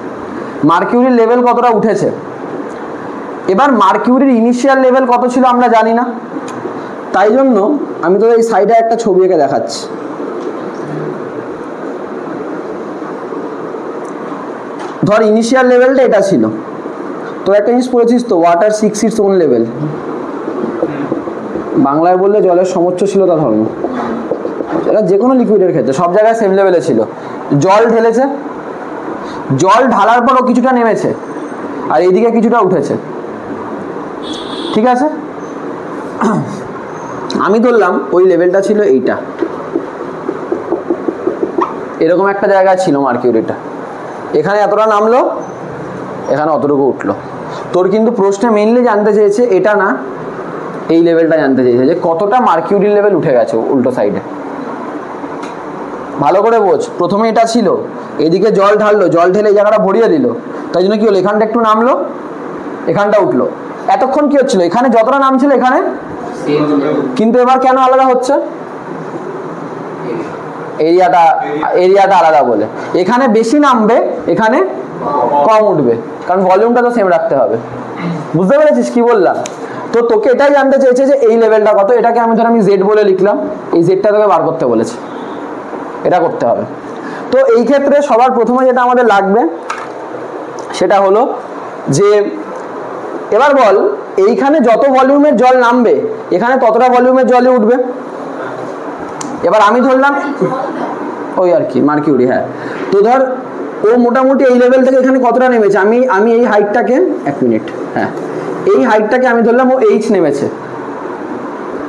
Speaker 1: মার্কিউরির লেভেল কতটা উঠেছে, এবার মার্কিউরির ইনিশিয়াল লেভেল কত ছিল আমরা জানি না, তাই জন্য আমি তোর এই সাইডে একটা ছবি এঁকে দেখাচ্ছি। ধর ইনিশিয়াল লেভেলটা এটা ছিল, তো তো একটা জিনিস পড়েছিস তো, water six its own level, বাংলায় বললে জলের সমোচ্চশীলতা ধর্ম। এটা যে কোনো লিকুইডের ক্ষেত্রে সব জায়গায় সেম লেভেলে ছিল। জল ঢেলেছে, জল ঢালার পরও কিছুটা নেমেছে আর এইদিকে কিছুটা উঠেছে, ঠিক আছে। আমি ধরলাম ওই লেভেলটা ছিল এইটা, এরকম একটা জায়গায় ছিল মার্কিউরিটা, এখানে এতটা নামলো, এখানে অতটুকু উঠলো। তোর কিন্তু প্রশ্নে মেইনলি জানতে চেয়েছে এটা না, এই লেভেলটা জানতে চেয়েছে যে কতটা মার্কিউরির লেভেল উঠে গেছে উল্টো সাইডে। ভালো করে বোঝ, প্রথমে এটা ছিল, এদিকে জল ঢাললো, জল ঢেলে এই জায়গাটা ভরিয়ে দিল, তাই জন্য কি হলো, এখানটা একটু নামলো, এখানটা উঠলো। এতক্ষণ কি হচ্ছিল, এখানে যতটা নামছিল এখানে, কিন্তু এবার কেন আলাদা হচ্ছে, এরিয়াটা আলাদা বলে। এখানে বেশি নামবে, এখানে কম উঠবে, কারণ ভলিউমটা তো সেম রাখতে হবে। বুঝতে পেরেছিস কি বললাম? তো তোকে এটাই জানতে চেয়েছে যে এই লেভেলটা কত, এটাকে আমি ধর আমি জেড বলে লিখলাম, এই জেডটা তোকে বার করতে বলেছে, এটা করতে হবে। তো এই ক্ষেত্রে সবার প্রথমে যেটা আমাদের লাগবে সেটা হলো যে এবার বল এইখানে যত ভলিউমের জল নামবে এখানে ততটা ভলিউমের জলই উঠবে। এবার আমি ধরলাম ওই আর কি মার্কিউরি, হ্যাঁ। তো ধর ও মোটামুটি এই লেভেল থেকে এখানে কতটা নেমেছে, আমি এই হাইটটাকে, এক মিনিট, হ্যাঁ, এই হাইটটাকে আমি ধরলাম ও এইচ নেমেছে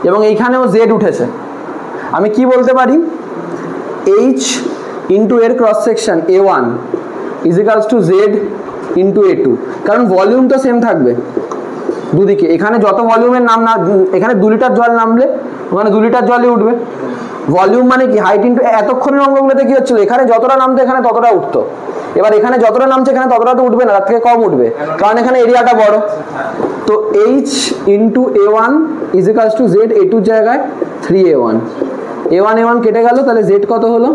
Speaker 1: এবং এইখানে ও জেড উঠেছে। আমি কি বলতে পারি, এইচ ইন্টু এর cross section A1 is equals to Z into A2, কারণ ভলিউম তো সেম থাকবে দুদিকে। এখানে যত ভলিউমের নাম না, এখানে 2 লিটার জল নামলে ওখানে 2 লিটার জলই উঠবে। ভলিউম মানে কি, হাইট ইন্টু, এতক্ষণের অঙ্কগুলোতে কি হচ্ছিল, এখানে যতটা নামতো এখানে ততটা উঠতো, এবার এখানে যতটা নামছে এখানে ততটা তো উঠবে না, তার থেকে কম উঠবে, কারণ এখানে এরিয়াটা বড়। তো H into A1 is equals to Z, A2 জায়গায় 3A1, A1 কেটে গেল, তাহলে জেড কত হলো,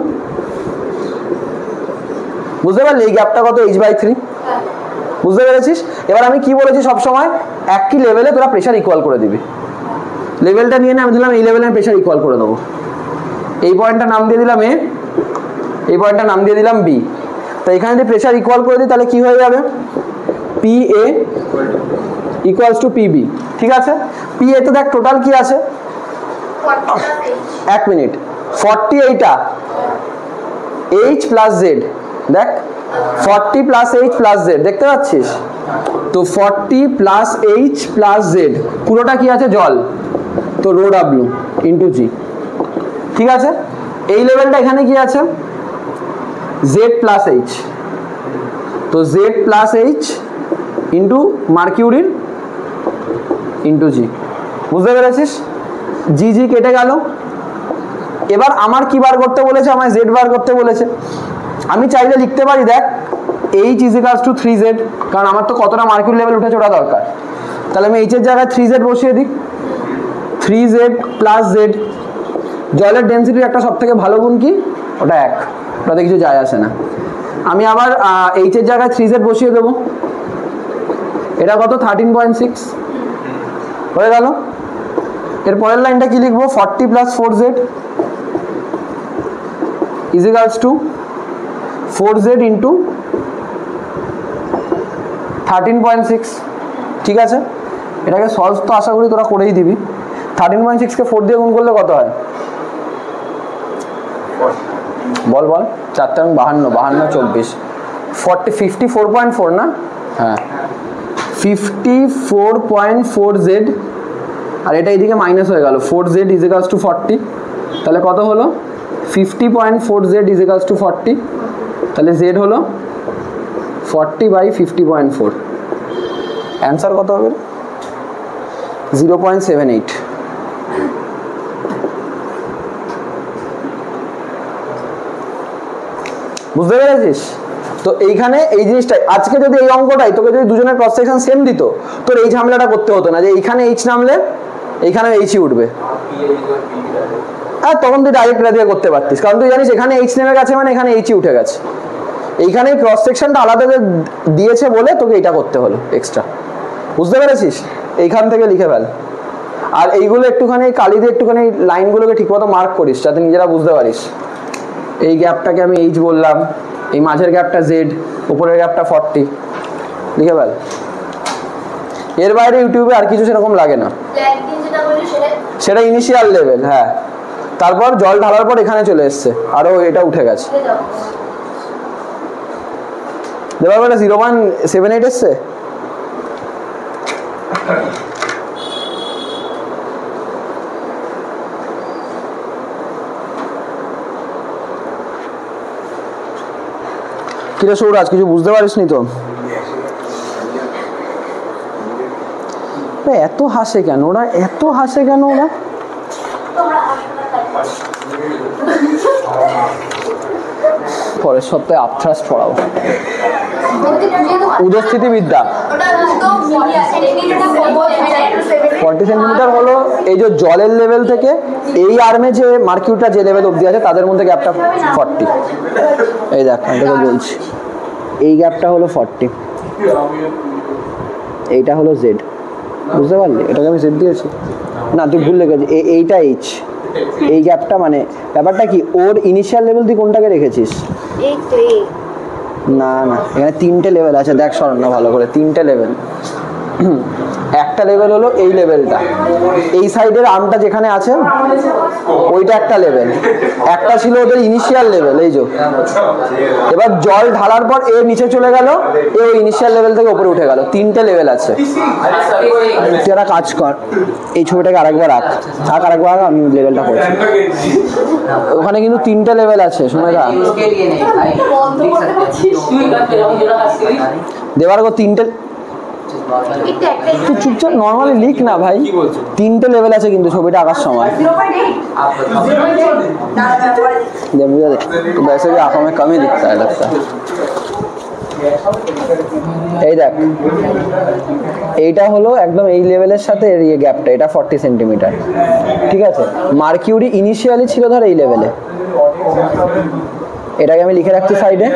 Speaker 1: বুঝতে পারলি এই গ্যাপটা কত, h/3, বুঝতে পেরেছিস? এবার আমি কি বলেছি সবসময়, একই লেভেলে তোরা প্রেশার ইকুয়াল করে দিবি। লেভেলটা নিয়ে আমি দিলাম এই লেভেলে প্রেশার ইকুয়াল করে দেবো, এই পয়েন্টটা নাম দিয়ে দিলাম A, এই পয়েন্টটা নাম দিয়ে দিলাম B। তো এখানে যদি প্রেশার ইকুয়াল করে দিই তাহলে কি হয়ে যাবে, PA ইকুয়ালস টু PB, ঠিক আছে। PA তো দেখ টোটাল কি আছে, এক মিনিট, 40 এইটা H প্লাস জেড, দেখ 40 প্লাস H প্লাস জেড, দেখতে পাচ্ছিস তো 40 প্লাস H প্লাস জেড, পুরোটা কি আছে জল, তো রো W ইন্টু G, ঠিক আছে। এই লেভেলটা এখানে কি আছে, Z প্লাস H, তো Z প্লাস H ইন্টু মার্কিউরির ইন্টু G, বুঝতে পেরেছিস? জি কেটে গেল। এবার আমার কি বার করতে বলেছে, আমায় Z বার করতে বলেছে। আমি চাইলে লিখতে পারি, দেখ H is equals two 3Z, কারণ আমার তো কতটা মার্কিউরি লেভেল উঠেছে ওটা দরকার, তাহলে আমি H এর জায়গায় 3Z বসিয়ে দিই, 3Z প্লাস Z। জলের ডেন্সিটির একটা সব থেকে ভালো গুণ কি, ওটা 1, ওটাতে কিছু যায় আসে না। আমি আবার H এর জায়গায় 3Z বসিয়ে দেবো, এটা কত 13.6 হয়ে গেল। এর পরের লাইনটা কি লিখবো, 40 plus 4Z is equals two 4Z into 13.6, ঠিক আছে। এটাকে সলভ তো আশা করি তোরা করেই দিবি। 13.6 কে 4 দিয়ে গুণ করলে কত হয়, বল 4 × 52, 54, 54.4 না, হ্যাঁ 54.4Z, আর এটা এইদিকে মাইনাস হয়ে গেল, 4Z ইজ ইকুয়ালস টু 40, তাহলে কত হলো 50.4Z ইজ ইকুয়ালস টু 40, তাহলে Z হলো 40/50.4, অ্যান্সার কত হবে 0.78। বুঝতে পেরেছিস? তো এইখানে এই জিনিসটাই, আজকে যদি এই অঙ্কটাই তোকে যদি দুজনের ক্রস সেকশন সেম দিত, তোর এই ঝামেলাটা করতে হতো না যে এইখানে H নামলে এইখানে Hই উঠবে, হ্যাঁ তখন তুই ডাইরেক্ট এটা দিয়ে করতে পারতিস, কারণ তুই জানিস এখানে H নেমে গেছে মানে এখানে Hই উঠে গেছে। এইখানে ক্রস সেকশনটা আলাদা দিয়েছে বলে তোকে এটা করতে হলো এক্সট্রা, বুঝতে পেরেছিস? এইখান থেকে লিখে ফেল, আর এইগুলো একটুখানি কালি দিয়ে একটুখানি লাইনগুলোকে ঠিকমতো মার্ক করিস যাতে নিজেরা বুঝতে পারিস। এই গ্যাপটাকে আমি H বললাম, এই মাঝের গ্যাপটা Z, উপরের গ্যাপটা 40, লিখে ফেল। এর বাইরে ইউটিউবে আর কিছু সেরকম লাগে না।
Speaker 3: ব্ল্যাক দিন যেটা বললি
Speaker 1: সেটা ইনিশিয়াল লেভেল, হ্যাঁ। তারপর জল ঢালার পর এখানে চলে এসছে, আরো এটা উঠে গেছে। দেবার বেলা 0.78 এসছে। কিরে সৌরাজ, কিছু বুঝতে পারিস নি তো? এত হাসে কেন ওরা, এত হাসে কেন ওরা? পরের সপ্তাহে আপথ্রাস্ট পড়াবো, উদস্থিতিবিদ্যা। 40 সেন্টিমিটার হলো এই যে জলের লেভেল থেকে এই আর্মে যে মার্কিউরিটা যে লেভেল অবধি আছে তাদের মধ্যে গ্যাপটা 40। এই দেখ আমি তোকে বলছি, এই গ্যাপটা হলো 40, এইটা হলো জেড, বুঝতে পারলি? এটাকে আমি জেড দিয়েছি না, তুই ভুল লেগেছিস। এইটা এইচ, এই গ্যাপটা মানে ব্যাপারটা কি, ওর ইনিশিয়াল লেভেল তুই কোনটাকে রেখেছিস? না না, এখানে 3টে লেভেল আছে, দেখ শোন না ভালো করে, 3টে লেভেল। একটা লেভেল হলো এই লেভেলটা, এই সাইডের আর্মটা যেখানে আছে ওইটা একটা লেভেল, একটা ছিল ওদের ইনিশিয়াল লেভেল। এই যে এবার জল ঢালার পর এর নিচে চলে গেল, এ ওই ইনিশিয়াল লেভেল থেকে উপরে উঠে গেল, 3টে লেভেল আছে। তুই একটা কাজ কর, এই ছবিটাকে আরেকবার রাখ, আরেকবার আমি লেভেলটা করছি। ওখানে কিন্তু 3টে লেভেল আছে, শুনে যা। দেবার গো 3টে, তুই চুপচাপ নর্মালি লিখ না ভাই, 3টে লেভেল আছে কিন্তু ছবিটা আঁকার সময়। वैसे भी आंखों में कम ही दिखता है लगता है। এই দেখ, এইটা হলো একদম এই লেভেলের সাথে এর এই গ্যাপটা, এটা 40 সেন্টিমিটার, ঠিক আছে? মার্কিউরি ইনিশিয়ালি ছিল ধর এই লেভেলে, এটাকে আমি লিখে রাখছি সাইডে,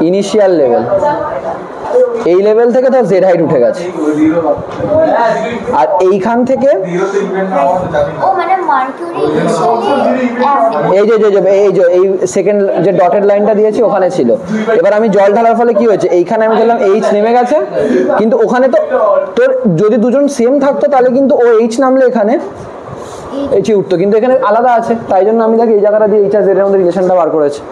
Speaker 1: ইনিশিয়াল লেভেল। এই লেভেল থেকে ধর জেড হাইট উঠে গেছে, আর এইখান থেকে
Speaker 3: ও মানে মার্কিউরি
Speaker 1: এই যে এই যে এই সেকেন্ড যে ডটেড লাইনটা দিয়েছি ওখানে ছিল। এবার আমি জল ঢালার ফলে কি হয়েছে, এইখানে আমি ধরলাম এইচ নেমে গেছে, কিন্তু ওখানে তো তোর যদি দুজন সেম থাকতো তাহলে কিন্তু ও এইচ নামলে এখানে এইচ উঠতো, কিন্তু এখানে আলাদা আছে, তাই জন্য আমি দেখি এই জায়গাটা দিয়ে এইচ আর জেড এর মধ্যে রিলেশনটা বার করেছি,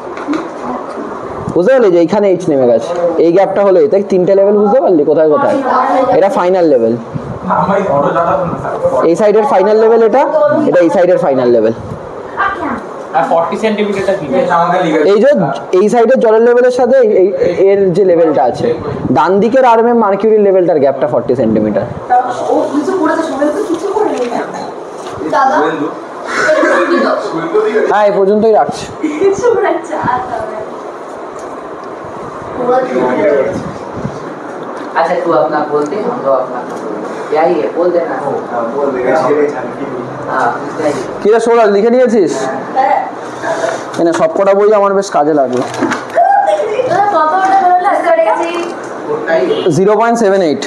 Speaker 1: বুঝতে পারলি? যে এইখানে এইচ নেমে গেছে, এই গ্যাপটা হলো এই, তাই 3টে লেভেল বুঝতে পারলি কোথায় কোথায়? এটা ফাইনাল লেভেল, এই সাইডের ফাইনাল লেভেল, এটা এই সাইডের ফাইনাল লেভেল।
Speaker 2: আর 40 সেন্টিমিটারটা কি?
Speaker 1: এই যে এই সাইডের জলের লেভেলের সাথে এর যে লেভেলটা আছে, ডান দিকের আর্মে মার্কিউরির লেভেলটার গ্যাপটা 40 সেন্টিমিটার।
Speaker 3: ও কিছু করেছে, শুনে তো কিছু করে দাদা
Speaker 1: হ্যাঁ, এই পর্যন্তই রাখছি।
Speaker 3: কিছু করেছে
Speaker 2: अच्छा तू अपना बोलते, हम लोग अपना क्या ही है, बोल देना।
Speaker 4: बोल देगा
Speaker 2: हाँ
Speaker 1: কি রে সৌরভ, লিখে নিয়েছিস? এনে সব কটা বই আমার বেশ কাজে লাগবে। 0.78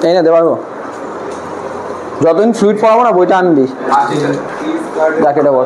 Speaker 1: এই না দেবার, যতদিন ফ্লুইড পড়াবো না বইটা আনবি, যাকে এটা বল।